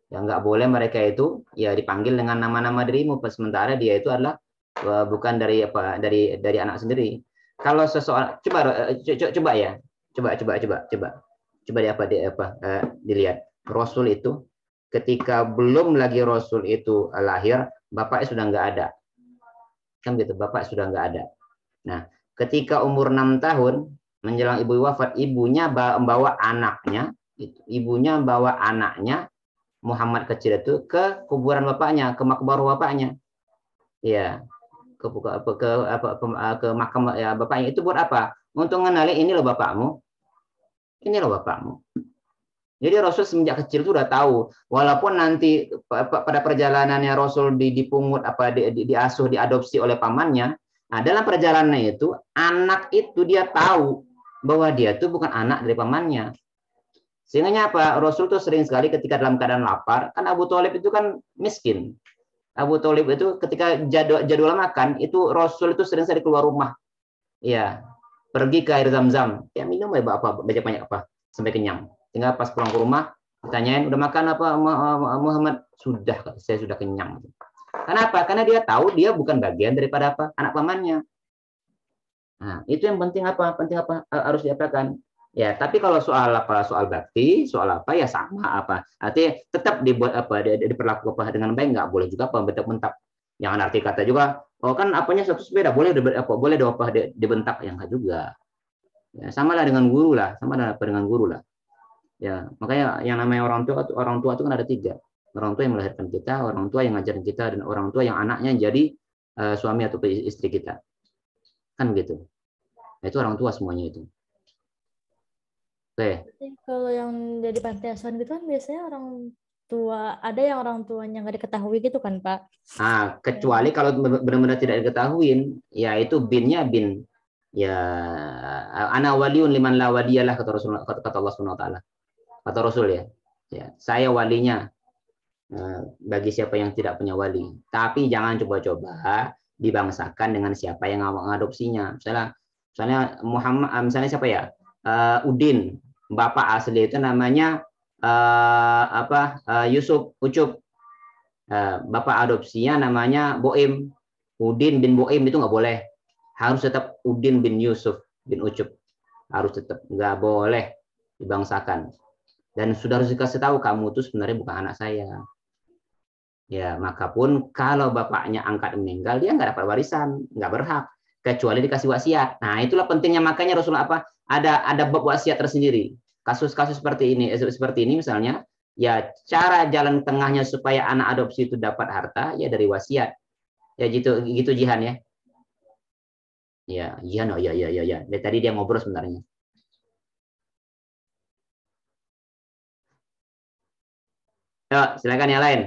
Ya nggak boleh mereka itu ya dipanggil dengan nama-nama dirimu, sementara dia itu adalah bukan dari dari anak sendiri. Kalau seseorang coba ya, dilihat Rasul itu ketika belum lagi Rasul itu lahir, bapaknya sudah nggak ada, kan gitu, bapak sudah nggak ada. Nah, ketika umur 6 tahun menjelang ibu wafat, ibunya bawa anaknya Muhammad kecil itu ke kuburan bapaknya, ke makbarah bapaknya. Ya, ke makam ya bapaknya. Itu buat apa? Untuk mengenali ini loh bapakmu. Ini loh bapakmu. Jadi Rasul semenjak kecil itu udah tahu, walaupun nanti pada perjalanannya Rasul dipungut diasuh, diadopsi oleh pamannya. Nah, dalam perjalanannya itu anak itu dia tahu bahwa dia itu bukan anak dari pamannya. Sehingga apa? Rasul tuh sering sekali ketika dalam keadaan lapar, kan Abu Thalib itu kan miskin. Abu Thalib itu ketika jadwal makan itu Rasul itu sering sekali keluar rumah, ya pergi ke air Zam-Zam, ya minum ya banyak apa sampai kenyang. Tinggal pas pulang ke rumah ditanyain udah makan apa Muhammad, sudah, saya sudah kenyang. Kenapa? Karena dia tahu dia bukan bagian daripada anak pamannya. Nah itu yang penting harus diapakan. Ya, tapi kalau soal bakti, soal ya sama artinya tetap dibuat diperlakukan dengan baik, nggak boleh juga bentak-bentak. Jangan arti kata juga, oh kan apanya satu beda, boleh dibentak, yang nggak juga. Ya, sama lah dengan guru lah, Ya, makanya yang namanya orang tua itu kan ada 3. Orang tua yang melahirkan kita, orang tua yang ngajarin kita, dan orang tua yang anaknya jadi suami atau istri kita. Kan gitu. Nah, itu orang tua semuanya itu. Oke. Kalau yang dari panti asuhan gitu kan biasanya orang tua, ada yang orang tuanya nggak diketahui gitu kan Pak? Nah, kecuali kalau benar-benar tidak diketahui, ya itu binnya bin. Ya, ana waliun liman la waliyalah, kata Rasulullah, kata Allah Subhanahu wa taala. Kata Rasul ya. Ya, saya walinya bagi siapa yang tidak punya wali. Tapi jangan coba-coba dibangsakan dengan siapa yang mengadopsinya. Misalnya Muhammad, misalnya siapa ya? Udin, bapak asli itu namanya Yusuf Ucup. Bapak adopsinya namanya Boim. Udin bin Boim itu nggak boleh. Harus tetap Udin bin Yusuf bin Ucup. Harus tetap, nggak boleh dibangsakan. Dan sudah harus dikasih tahu kamu itu sebenarnya bukan anak saya. Ya, maka pun kalau bapaknya angkat meninggal, dia nggak dapat warisan, nggak berhak, kecuali dikasih wasiat. Nah, itulah pentingnya, makanya Rasulullah ada bab wasiat tersendiri. Kasus-kasus seperti ini misalnya, ya cara jalan tengahnya supaya anak adopsi itu dapat harta ya dari wasiat. Ya gitu Jihan ya. Ya, Jihan, oh ya. Dari tadi dia ngobrol sebenarnya. Yuk, silakan yang lain.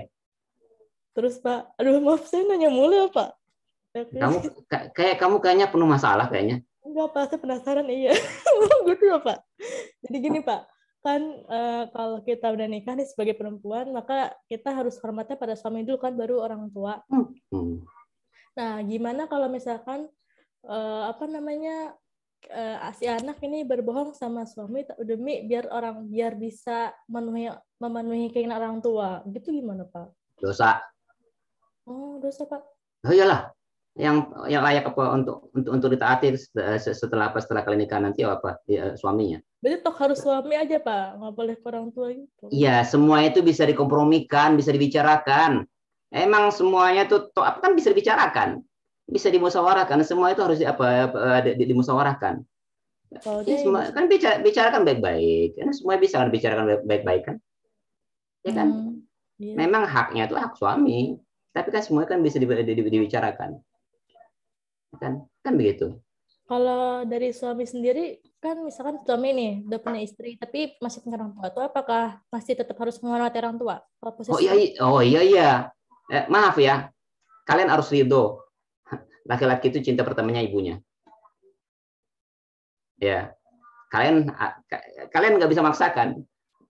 Terus Pak, aduh maaf saya nanya mulu Pak. Kamu kayaknya penuh masalah kayaknya. Enggak Pak, saya penasaran iya. Gitu ya Pak. Jadi gini Pak, kan kalau kita udah nikah nih sebagai perempuan, maka kita harus hormatnya pada suami dulu kan, baru orang tua. Nah, gimana kalau misalkan si anak ini berbohong sama suami demi biar bisa memenuhi keinginan orang tua, gitu gimana Pak? Dosa. Oh, dosa Pak. Oh iyalah, yang layak untuk ditaati setelah kelinikan nanti suaminya. Berarti toh harus suami aja Pak, nggak boleh ke orang tua gitu. Iya, semua itu bisa dikompromikan, bisa dibicarakan. Emang semuanya tuh kan bisa dibicarakan, bisa dimusyawarahkan. Semua itu harus dimusyawarahkan. Semua kan bicarakan baik-baik. Kan semua bisa dibicarakan baik-baik kan? Ya kan? Iya. Memang haknya itu hak suami. Tapi kan semua kan bisa dibicarakan, kan begitu. Kalau dari suami sendiri, kan misalkan suami nih udah punya istri, tapi masih punya orang tua, itu apakah masih tetap harus menghormati orang tua? Oh iya. Maaf ya, kalian harus ridho. Laki-laki itu cinta pertamanya ibunya. Ya, kalian nggak bisa maksakan.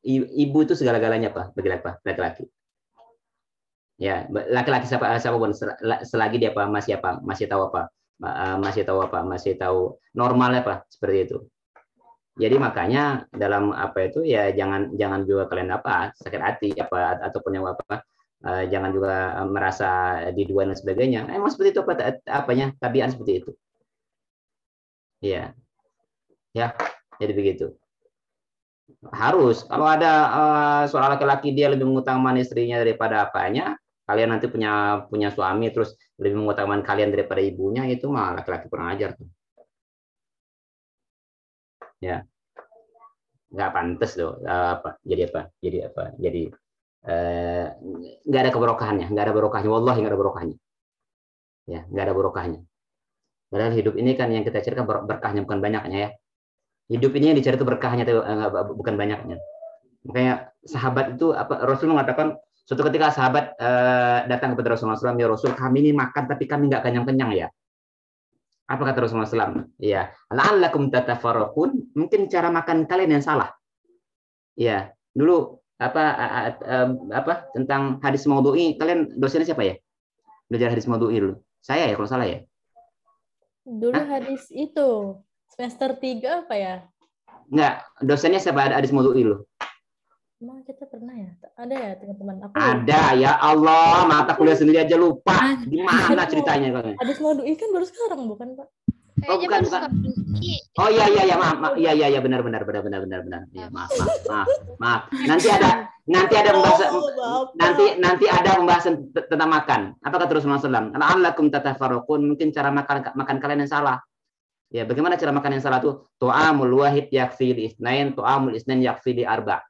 Ibu itu segala-galanya apa bagi laki-laki. Ya, laki-laki siapapun selagi dia masih tahu normalnya apa seperti itu. Jadi makanya dalam apa itu ya jangan juga kalian sakit hati ataupun yang jangan juga merasa diduain dan sebagainya. Emang seperti itu tabiat seperti itu. Iya. Ya, jadi begitu. Harus kalau ada seorang laki-laki dia lebih mengutamakan istrinya daripada apanya, kalian nanti punya suami terus lebih mengutamakan kalian daripada ibunya, itu mah laki-laki kurang ajar tuh. Ya, nggak pantas loh. Jadi nggak ada keberokahannya, nggak ada barokahnya. Wallahi nggak ada barokahnya. Ya, nggak ada barokahnya. Padahal hidup ini kan yang kita cari berkahnya bukan banyaknya ya. Hidup ini yang dicari itu berkahnya, bukan banyaknya. Makanya sahabat itu Rasul mengatakan suatu ketika sahabat datang kepada Rasulullah SAW, ya Rasul, kami ini makan tapi kami nggak kenyang-kenyang ya. Apa kata Rasulullah SAW? Ya, la'allakum tatafarraqun, mungkin cara makan kalian yang salah. Ya, dulu tentang hadis maudhu'i, kalian dosennya siapa ya? Belajar hadis maudhu'i dulu. Saya ya kalau salah ya. Dulu hadis itu semester 3 apa ya? Enggak, dosennya siapa hadis maudhu'i lu? Emang kita pernah ya? Ada ya teman-teman? Ada ya Allah, mata kuliah sendiri aja lupa. Gimana ceritanya kalian? Hadis maudhu'i kan baru sekarang bukan Pak? Oh bukan. Oh iya maaf. Iya benar. Ya, maaf. Nanti ada pembahasan tentang makan. Apa kata Rasulullah SAW? La'allakum tatafarraqun, mungkin cara makan kalian yang salah. Ya, bagaimana cara makan yang salah tuh? Tu'amul wahid yakfi li itsnain, tu'amul itsnain yakfi li arba'.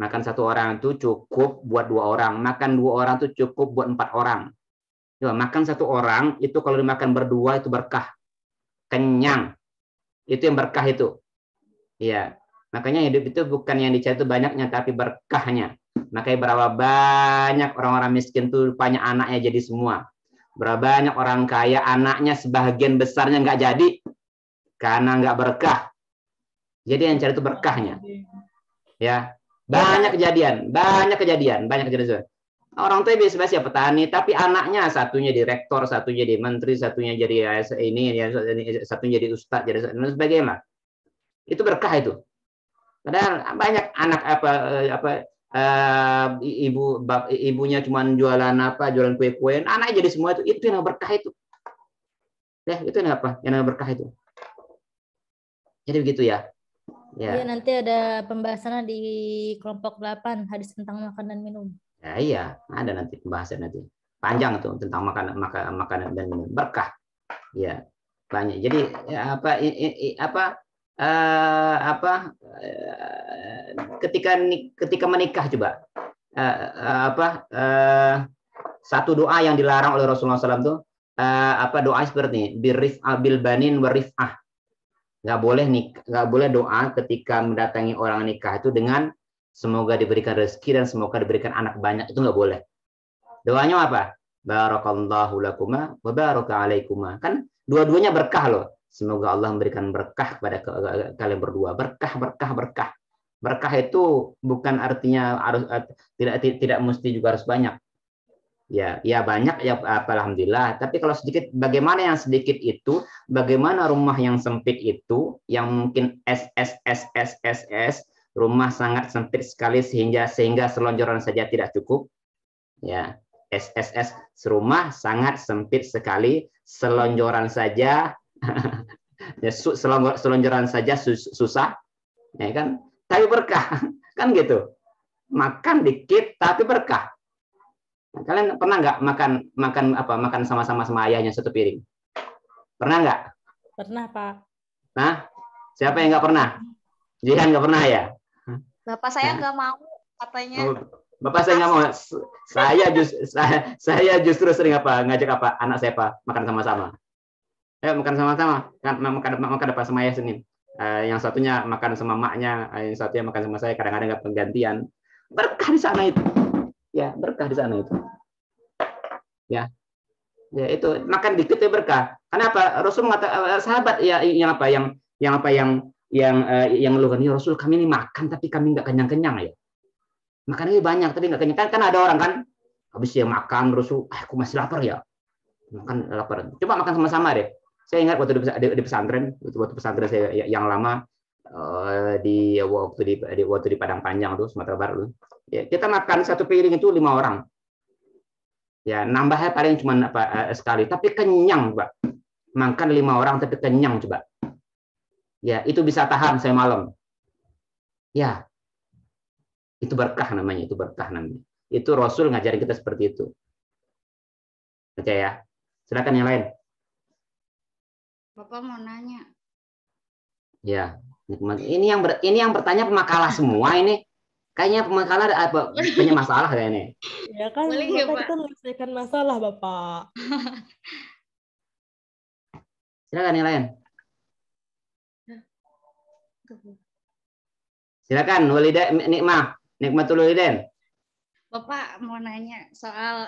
Makan satu orang itu cukup buat 2 orang, makan 2 orang itu cukup buat 4 orang. Ya, makan satu orang itu kalau dimakan berdua itu berkah. Kenyang. Itu yang berkah itu. Iya. Makanya hidup itu bukan yang dicari itu banyaknya, tapi berkahnya. Makanya berapa banyak orang-orang miskin tuh rupanya anaknya jadi semua. Berapa banyak orang kaya anaknya sebagian besarnya nggak jadi karena nggak berkah. Jadi yang cari itu berkahnya. Ya. Banyak kejadian. Orang tua biasa ya petani, tapi anaknya satunya direktur, satunya jadi menteri, satunya jadi satunya jadi ustadz, jadi dan sebagainya. Itu berkah itu. Padahal banyak anak ibunya cuma jualan kue-kue, anaknya jadi semua itu yang berkah itu. Ya, itu yang berkah itu. Jadi begitu ya. Iya, nanti ada pembahasannya di kelompok 8, hadis tentang makan dan minum. Ya, iya, ada nanti pembahasan nanti. Panjang tuh tentang makanan dan minum. Berkah. Ya, banyak. Jadi ketika menikah coba satu doa yang dilarang oleh Rasulullah SAW tuh doa seperti ini, birrif'ah bil banin warif'ah. Nggak boleh doa ketika mendatangi orang nikah itu dengan semoga diberikan rezeki dan semoga diberikan anak banyak, itu nggak boleh. Doanya apa? Barakallahu lakuma wa baraka alaikuma. Kan dua-duanya berkah loh. Semoga Allah memberikan berkah kepada kalian berdua. Berkah. Berkah itu bukan artinya harus tidak mesti juga harus banyak. Ya banyak ya alhamdulillah. Tapi kalau sedikit, bagaimana yang sedikit itu? Bagaimana rumah yang sempit itu, yang mungkin SSS rumah sangat sempit sekali sehingga selonjoran saja tidak cukup. Ya, SSS rumah sangat sempit sekali, selonjoran saja selonjoran saja susah, ya kan? Tapi berkah, kan gitu. Makan dikit tapi berkah. Kalian pernah nggak makan sama-sama sama ayahnya satu piring? Pernah nggak? Pernah, Pak. Nah, siapa yang nggak pernah? Jihan nggak pernah ya? Bapak saya nggak mau katanya. Oh, Bapak saya nggak mau. Saya justru sering ngajak anak saya makan sama-sama. Makan sama-sama. Makan apa sama ayah Senin. Yang satunya makan sama maknya, yang satunya makan sama saya. Kadang-kadang nggak penggantian. Berkah di sana itu. Ya, berkah di sana itu. Ya. Ya itu makan dikit ya berkah. Kenapa? Rasul mengatakan sahabat ya yang ngeluhkan, ya Rasul kami ini makan tapi kami nggak kenyang-kenyang ya. Makan ini banyak tapi nggak kenyang. Kan ada orang kan habis dia makan Rasul, aku masih lapar ya. Makan lapar. Coba makan sama-sama deh. Saya ingat waktu di pesantren, waktu pesantren saya yang lama waktu di Padang Panjang tuh Sumatera Barat tuh. Ya, kita makan satu piring itu 5 orang. Ya, nambahnya paling cuma sekali, tapi kenyang, Pak. Makan 5 orang tapi kenyang coba. Ya, itu bisa tahan saya malam. Ya. Itu berkah namanya, itu berkah namanya. Itu Rasul ngajarin kita seperti itu. Oke ya. Silakan yang lain. Bapak mau nanya. Ya, ini yang bertanya pemakalah semua ini. Kayaknya pemakalah punya masalah kayaknya. Ya kan, Boleh ya, Bapak Pak? itu menyelesaikan masalah, Bapak. Silakan yang lain. Silakan, Nikmatul Walidain. Bapak mau nanya soal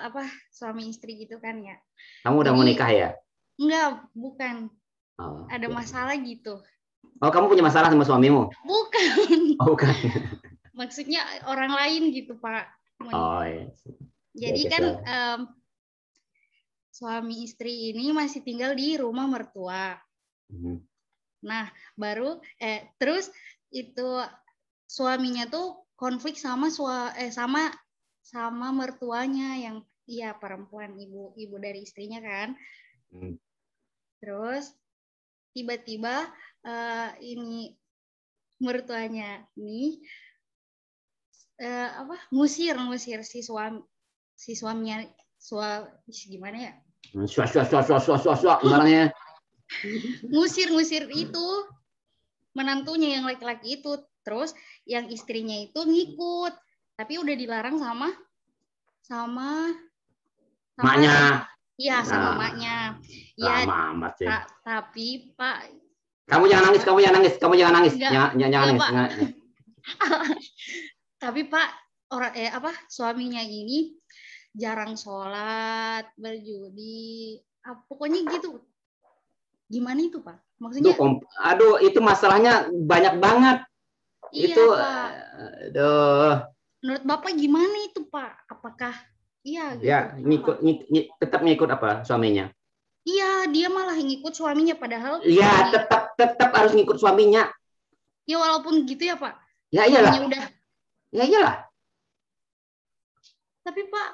suami istri gitu kan ya? Kamu udah mau nikah ya? Enggak, bukan. Oh, Ada masalah gitu. Oh, kamu punya masalah sama suamimu? Bukan. Oh, bukan. Maksudnya orang lain gitu, Pak. Oh, iya. Jadi kan suami istri ini masih tinggal di rumah mertua. Nah, baru terus itu suaminya tuh konflik sama mertuanya yang perempuan, ibu dari istrinya kan. Terus tiba-tiba ini mertuanya nih ngusir si suaminya gimana ya? Ngusir itu menantunya yang laki-laki itu, terus yang istrinya itu ngikut, tapi udah dilarang sama maknya. Iya, sama maknya. Iya, tapi Pak, kamu jangan nangis. Jangan nangis. Tapi Pak, suaminya ini jarang sholat, berjudi, pokoknya gitu. Gimana itu, Pak? Maksudnya? Itu masalahnya banyak banget. Iya, itu, Pak. Menurut Bapak gimana itu, Pak? Apakah iya gitu? Ya, tetap ngikut apa suaminya? Iya, dia malah ngikut suaminya padahal. Iya, tetap harus ngikut suaminya. Ya walaupun gitu ya, Pak. Ya iyalah. Udah. Ya iyalah. Tapi Pak.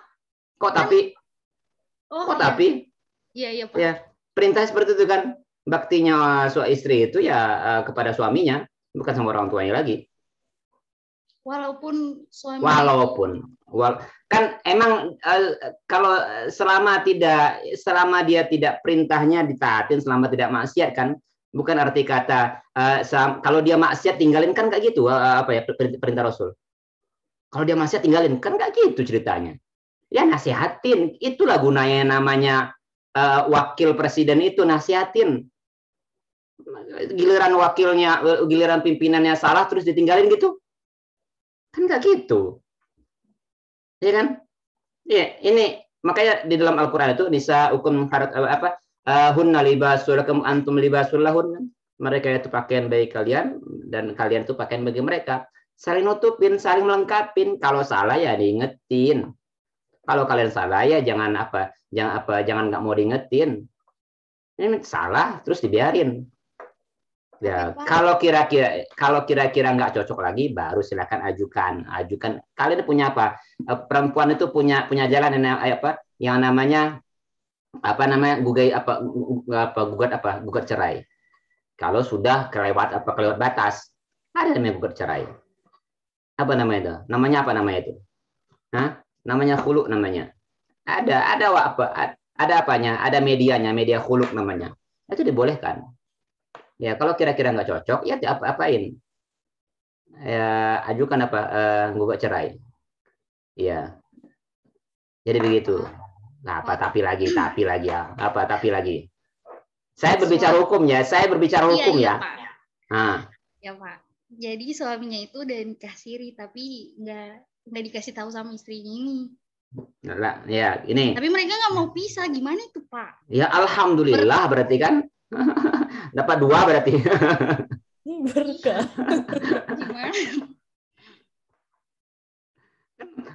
Kok tapi? Tapi? Iya, Pak. Ya, perintah seperti itu kan. Baktinya suami istri itu ya kepada suaminya, bukan sama orang tuanya lagi. Walaupun suami. Kan emang kalau selama dia tidak perintahnya ditaatin, selama tidak maksiat kan, bukan arti kata kalau dia maksiat tinggalin kan kayak gitu perintah Rasul. Kalau dia maksiat tinggalin kan kayak gitu ceritanya. Ya nasihatin, itulah gunanya namanya wakil presiden itu, nasihatin. Giliran pimpinannya salah terus ditinggalin gitu. Kan nggak gitu. Ya kan? Ya, ini makanya di dalam Al-Qur'an itu nisa hukum hunna libasul lakum antum libasul lahun. Mereka itu pakaian bagi kalian dan kalian itu pakaian bagi mereka. Saling nutupin, saling melengkapin. Kalau salah ya diingetin. Kalau kalian salah ya jangan nggak mau diingetin. Ini salah terus dibiarin. Ya, kalau kira-kira nggak cocok lagi, baru silakan ajukan. Kalian punya apa? Perempuan itu punya jalan yang namanya gugat cerai. Kalau sudah kelewat batas, ada namanya gugat cerai. Apa namanya itu? Namanya itu? Namanya khulu namanya. Ada apanya? Ada medianya, media khuluk namanya. Itu dibolehkan. Ya, kalau kira-kira nggak cocok, ya apain? Ya, ajukan gugat cerai. Ya. Jadi begitu. Nah, tapi lagi ya. Tapi lagi? Saya berbicara hukum ya. Iya, Pak. Nah. Ya, Pak. Jadi suaminya itu udah nikah siri, tapi nggak dikasih tahu sama istrinya ini. Nah, ya, ini. Tapi mereka nggak mau pisah, gimana itu Pak? Ya alhamdulillah berarti kan dapat 2 berarti. Berkah. Gimana?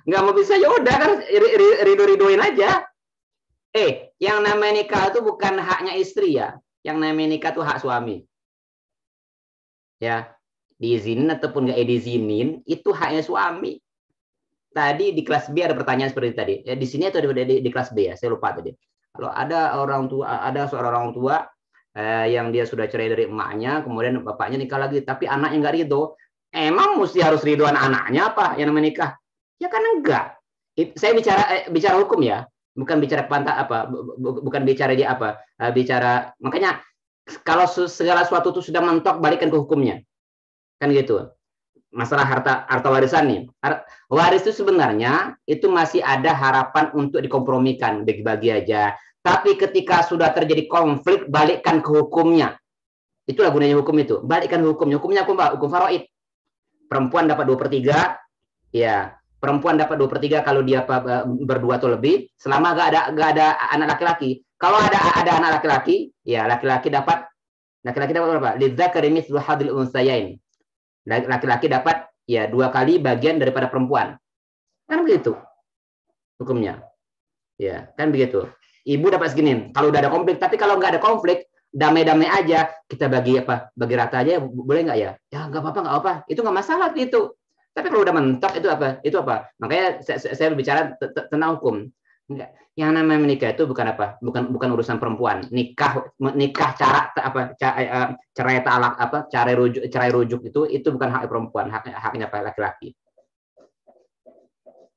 Nggak mau bisa ya udah kan rido-ridoin aja. Yang namanya nikah itu bukan haknya istri ya. Yang namanya nikah itu hak suami. Ya, diizinin ataupun nggak diizinin itu haknya suami. Tadi di kelas B ada pertanyaan seperti tadi. Ya, di sini atau di kelas B ya? Saya lupa tadi. Kalau ada seorang orang tua yang dia sudah cerai dari emaknya, kemudian bapaknya nikah lagi, tapi anaknya nggak ridho. Emang mesti harus ridho anaknya apa yang namanya nikah? Ya kan enggak. Saya bicara hukum ya, bukan bicara bukan bicara dia apa. Bicara makanya kalau segala sesuatu itu sudah mentok, balikan ke hukumnya. Kan gitu. Masalah harta warisan nih. Waris itu sebenarnya itu masih ada harapan untuk dikompromikan, bagi-bagi aja. Tapi ketika sudah terjadi konflik, balikkan ke hukumnya. Itulah gunanya hukum itu. Balikkan ke hukumnya. Hukumnya hukum faraid. Perempuan dapat 2/3, ya. Perempuan dapat 2/3 kalau dia berdua atau lebih, selama gak ada anak laki-laki. Kalau ada anak laki-laki, ya laki-laki dapat berapa? Lidzakari mithlu hadil unsayain. Laki-laki dapat ya 2 kali bagian daripada perempuan. Kan begitu hukumnya. Ya, kan begitu. Ibu dapat segini kalau udah ada konflik, tapi kalau nggak ada konflik, damai-damai aja, kita bagi rata aja, boleh nggak ya? Ya nggak apa-apa. Itu nggak masalah gitu. Tapi kalau udah mentok itu apa? Makanya saya berbicara tentang hukum. Enggak. Yang namanya menikah itu bukan apa? Bukan urusan perempuan. Nikah cerai talak cerai rujuk itu bukan hak perempuan, haknya laki-laki.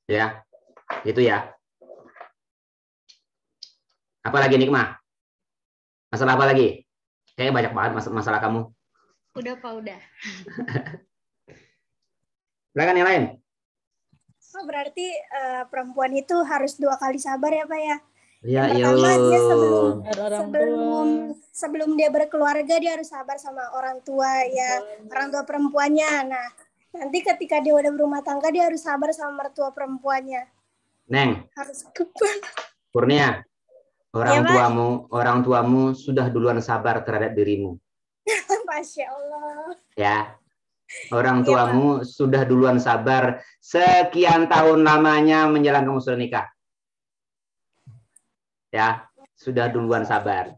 Ya. Itu ya. Apalagi Nikmah? Masalah apa lagi? Kayaknya banyak banget masalah kamu. Udah Pak, udah. Silakan yang lain. Oh, berarti perempuan itu harus 2 kali sabar ya Pak ya? Ya, yang pertama dia sebelum dia berkeluarga dia harus sabar sama orang tua ya, orang tua perempuannya. Nah, nanti ketika dia udah berumah tangga dia harus sabar sama mertua perempuannya. Neng. Harus Kurnia. Orang tuamu sudah duluan sabar terhadap dirimu. Masya Allah. Ya. Orang tuamu sudah duluan sabar sekian tahun lamanya menjelang kamu sudah nikah. Ya, sudah duluan sabar.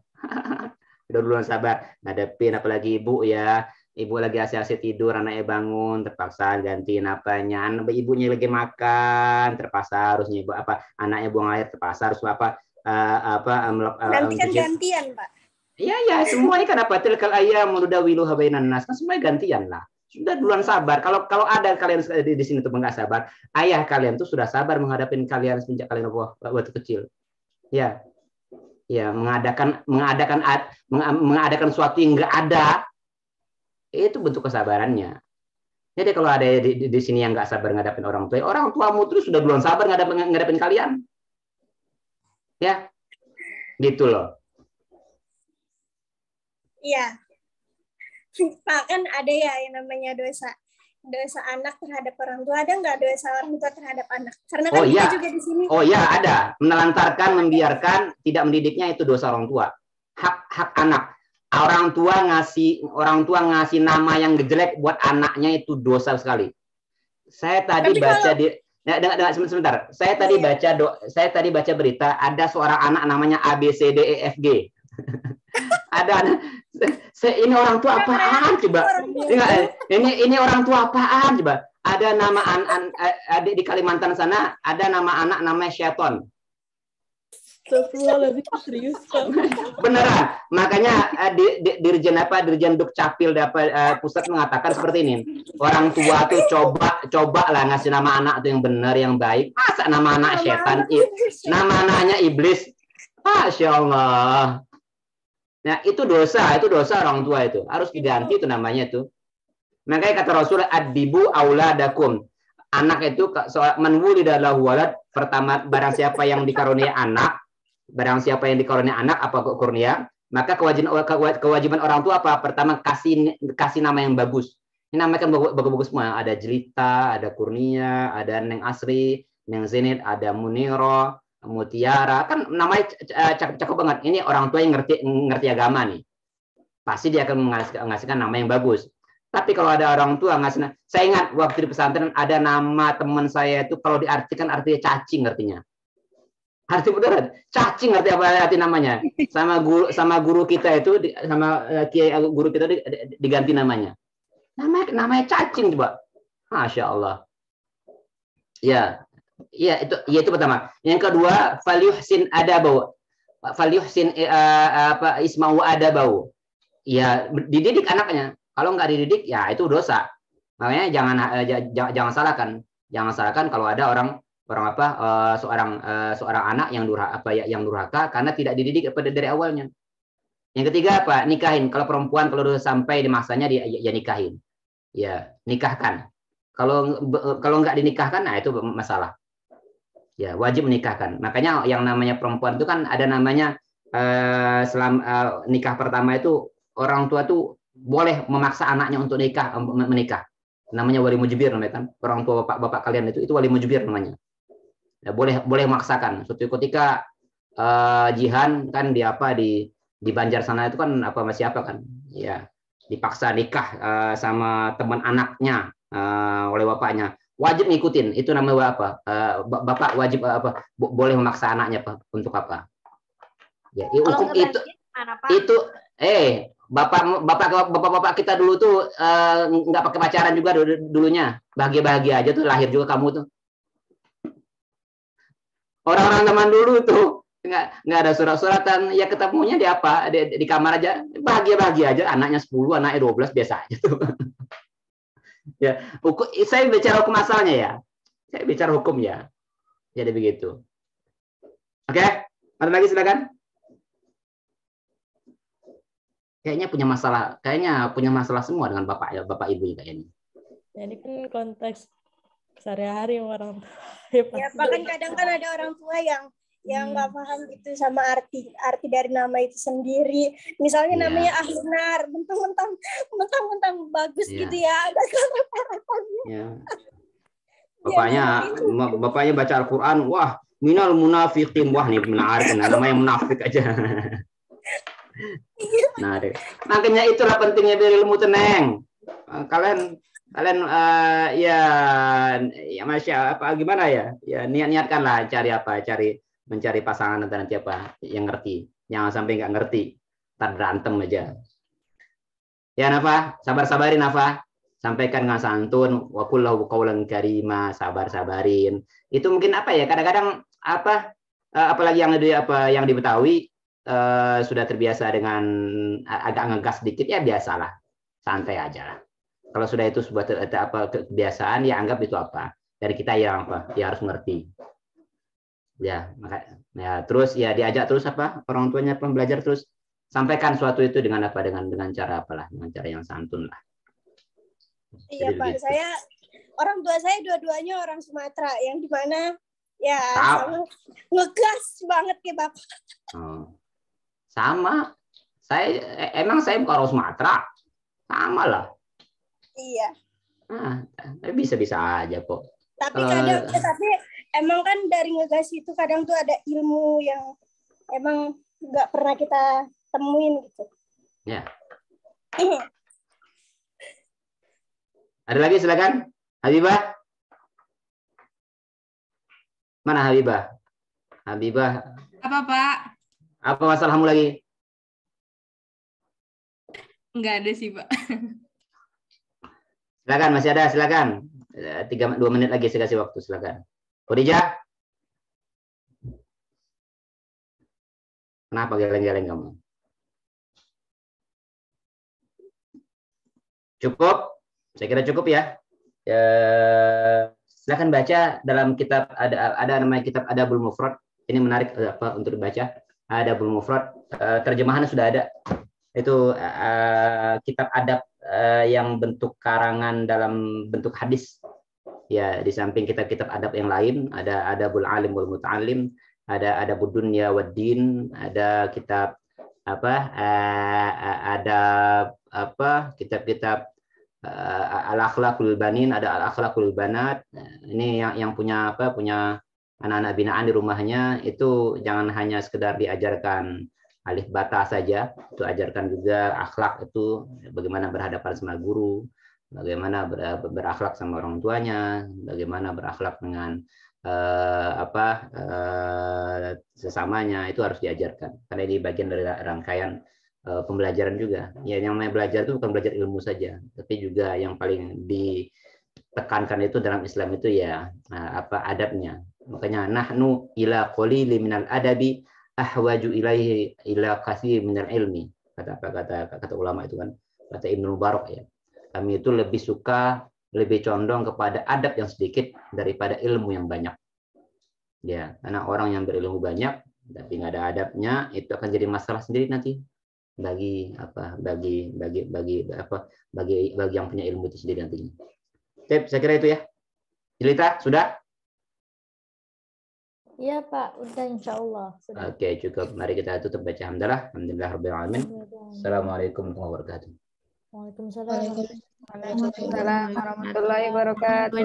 Sudah duluan sabar. Ngadepin apalagi ibu ya. Ibu lagi asik-asik tidur, anaknya bangun, terpaksa gantiin apanya. Ibunya lagi makan, terpaksa harus nyibu anaknya buang air, terpaksa harus nanti kan gantian, Pak. Iya, semuanya kan apa? Tilkal ayyam nudawiluha bainan nas. Kan semuanya gantian lah. Sudah duluan sabar. Kalau ada kalian di sini tuh nggak sabar, ayah kalian tuh sudah sabar menghadapi kalian sejak kalian waktu kecil. Ya, mengadakan sesuatu yang nggak ada, itu bentuk kesabarannya. Jadi kalau ada di sini yang nggak sabar ngadapin orang tuamu terus sudah duluan sabar ngadapin kalian. Ya, gitu loh. Iya. Pak, kan ada ya yang namanya dosa anak terhadap orang tua, ada nggak dosa orang tua terhadap anak? Karena kan kita juga di sini. Oh iya, ada. Menelantarkan, membiarkan, tidak mendidiknya itu dosa orang tua. Hak anak. Orang tua ngasih nama yang jelek buat anaknya itu dosa sekali. Saya tadi sebentar. Saya tadi baca berita ada seorang anak namanya ABCDEFG. Ada ini orang tua apaan coba? Ini orang tua apaan coba? Ada nama di Kalimantan sana ada nama anak namanya Syaton. Serius. Beneran. Makanya Dirjen Dukcapil pusat mengatakan seperti ini. Orang tua tuh coba lah ngasih nama anak tuh yang benar, yang baik. Masa nama anak setan? Nama anaknya iblis. Masya Allah. Nah, itu dosa orang tua itu. Harus diganti itu namanya itu. Makanya kata Rasul, adibu auladakum. Anak itu man wulida lahu walad, pertama barang siapa yang dikaruniai anak, apa kurnia, maka kewajiban orang tua apa? Pertama kasih nama yang bagus. Ini namanya kan bagus-bagus semua. Ada Jelita, ada Kurnia, ada Neng Asri. Neng Zenit, ada Muniro, Mutiara, kan namanya cakep banget. Ini orang tua yang ngerti agama nih. Pasti dia akan mengasihkan nama yang bagus. Tapi kalau ada orang tua ngasih, saya ingat waktu di pesantren ada nama teman saya itu kalau diartikan artinya cacing artinya. Arti beneran, cacing arti apa arti namanya? Sama guru kita itu sama kiai guru kita diganti namanya. Namanya cacing coba. Masya Allah. Ya, itu pertama. Yang kedua, falyuhsin adabau. Falyuhsin isma'u adabau. Ya, dididik anaknya. Kalau nggak dididik, ya itu dosa. Makanya jangan salahkan. Jangan salahkan kalau ada seorang anak yang durhaka karena tidak dididik dari awalnya. Yang ketiga apa? Nikahin. Kalau perempuan kalau udah sampai di masanya dia nikahin. Ya, nikahkan. Kalau nggak dinikahkan, nah itu masalah. Ya, wajib menikahkan. Makanya yang namanya perempuan itu kan ada namanya nikah pertama itu orang tua tuh boleh memaksa anaknya untuk menikah. Namanya wali mujbir namanya kan. Orang tua bapak kalian itu wali mujbir namanya. Ya, boleh memaksakan. Suatu ketika Jihan kan di Banjar sana itu kan masih kan? Ya, dipaksa nikah sama teman anaknya oleh bapaknya. Wajib ngikutin. Itu namanya apa? Bapak wajib boleh memaksa anaknya untuk apa? Ya, hukum itu bapak kita dulu tuh nggak pakai pacaran juga dulunya. Bahagia-bahagia aja tuh lahir juga kamu tuh. Orang-orang zaman dulu tuh nggak ada surat-suratan, ya ketemunya di kamar aja, bahagia-bahagia aja, anaknya 10, anaknya 12 biasa aja tuh. Ya, saya bicara hukum asalnya ya. Saya bicara hukum ya. Jadi begitu. Oke, ada lagi silakan. Kayaknya punya masalah semua dengan bapak ibu kayaknya. Jadi kan konteks sehari-hari orang tua. Ya, bahkan kadang kan ada orang tua yang nggak paham gitu sama arti dari nama itu sendiri. Misalnya namanya Ahnar, mentang-mentang bagus gitu ya, ada karakternya. Bapaknya baca Al-Quran, wah minal munafiqin, wah nih menarik, namanya munafik aja. Nah, makanya itulah pentingnya berilmu teneng. Kalian ya masya apa gimana ya? Ya niatkanlah mencari pasangan nanti yang ngerti. Jangan sampai nggak ngerti, ntar berantem aja. Ya Nafa, sabarin Nafa. Sampaikan dengan santun, wa qul lahu qawlan karima, sabarin. Itu mungkin kadang-kadang apalagi yang di Betawi sudah terbiasa dengan agak ngegas sedikit, ya biasalah, santai aja lah. Kalau sudah itu sebuah kebiasaan, ya anggap itu dari kita yang harus mengerti. Ya terus ya diajak terus orang tuanya belajar terus, sampaikan suatu itu dengan cara dengan cara yang santun lah. Iya Pak, orang tua saya dua-duanya orang Sumatera, yang dimana ya ngegas banget ke Bapak. Sama, saya bukan orang Sumatera, sama lah. Iya. Bisa aja kok. Tapi emang kan dari ngegas itu kadang tuh ada ilmu yang emang nggak pernah kita temuin gitu. Ya. Ada lagi silakan, Habibah. Mana Habibah? Apa Pak? Apa masalahmu lagi? Enggak ada sih Pak. Silakan, masih ada, silakan. 2 menit lagi saya kasih waktu, silakan. Khadijah? Kenapa geleng-geleng kamu? Cukup? Saya kira cukup ya. Silakan baca dalam kitab, ada namanya kitab Adabul Mufrad. Ini menarik untuk dibaca. Adabul Mufrad, terjemahannya sudah ada. Itu kitab adab yang bentuk karangan dalam bentuk hadis. Ya, di samping kitab-kitab adab yang lain, ada Adabul Alim wal Muta'allim, ada Adabud Dunya wad Din, ada kitab kitab-kitab al-akhlaqul banin, ada al-akhlaqul banat. Ini yang punya apa? Punya anak-anak binaan di rumahnya itu jangan hanya sekedar diajarkan alif bata saja, itu ajarkan juga akhlak itu bagaimana berhadapan sama guru, bagaimana berakhlak sama orang tuanya, bagaimana berakhlak dengan sesamanya, itu harus diajarkan karena ini bagian dari rangkaian pembelajaran juga. Ya, yang namanya belajar itu bukan belajar ilmu saja, tapi juga yang paling ditekankan itu dalam Islam itu ya adabnya. Makanya nahnu ila qalili minal adabi ahwaju ilaihi ila katsir minal ilmi. Kata ulama itu kan, kata Ibnu Mubarak ya. Kami itu lebih suka, lebih condong kepada adab yang sedikit daripada ilmu yang banyak. Ya, karena orang yang berilmu banyak tapi nggak ada adabnya itu akan jadi masalah sendiri nanti bagi yang punya ilmu itu sendiri nantinya. Oke, saya kira itu ya. Jelita, sudah? Iya Pak, udah insya Allah. Sudah. Oke, cukup. Mari kita tutup baca hamdalah. Alhamdulillahirabbil alamin. Assalamualaikum warahmatullahi wabarakatuh. Waalaikumsalam warahmatullahi wabarakatuh.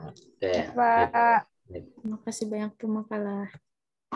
Oke. Pak. Terima kasih banyak pemakalah.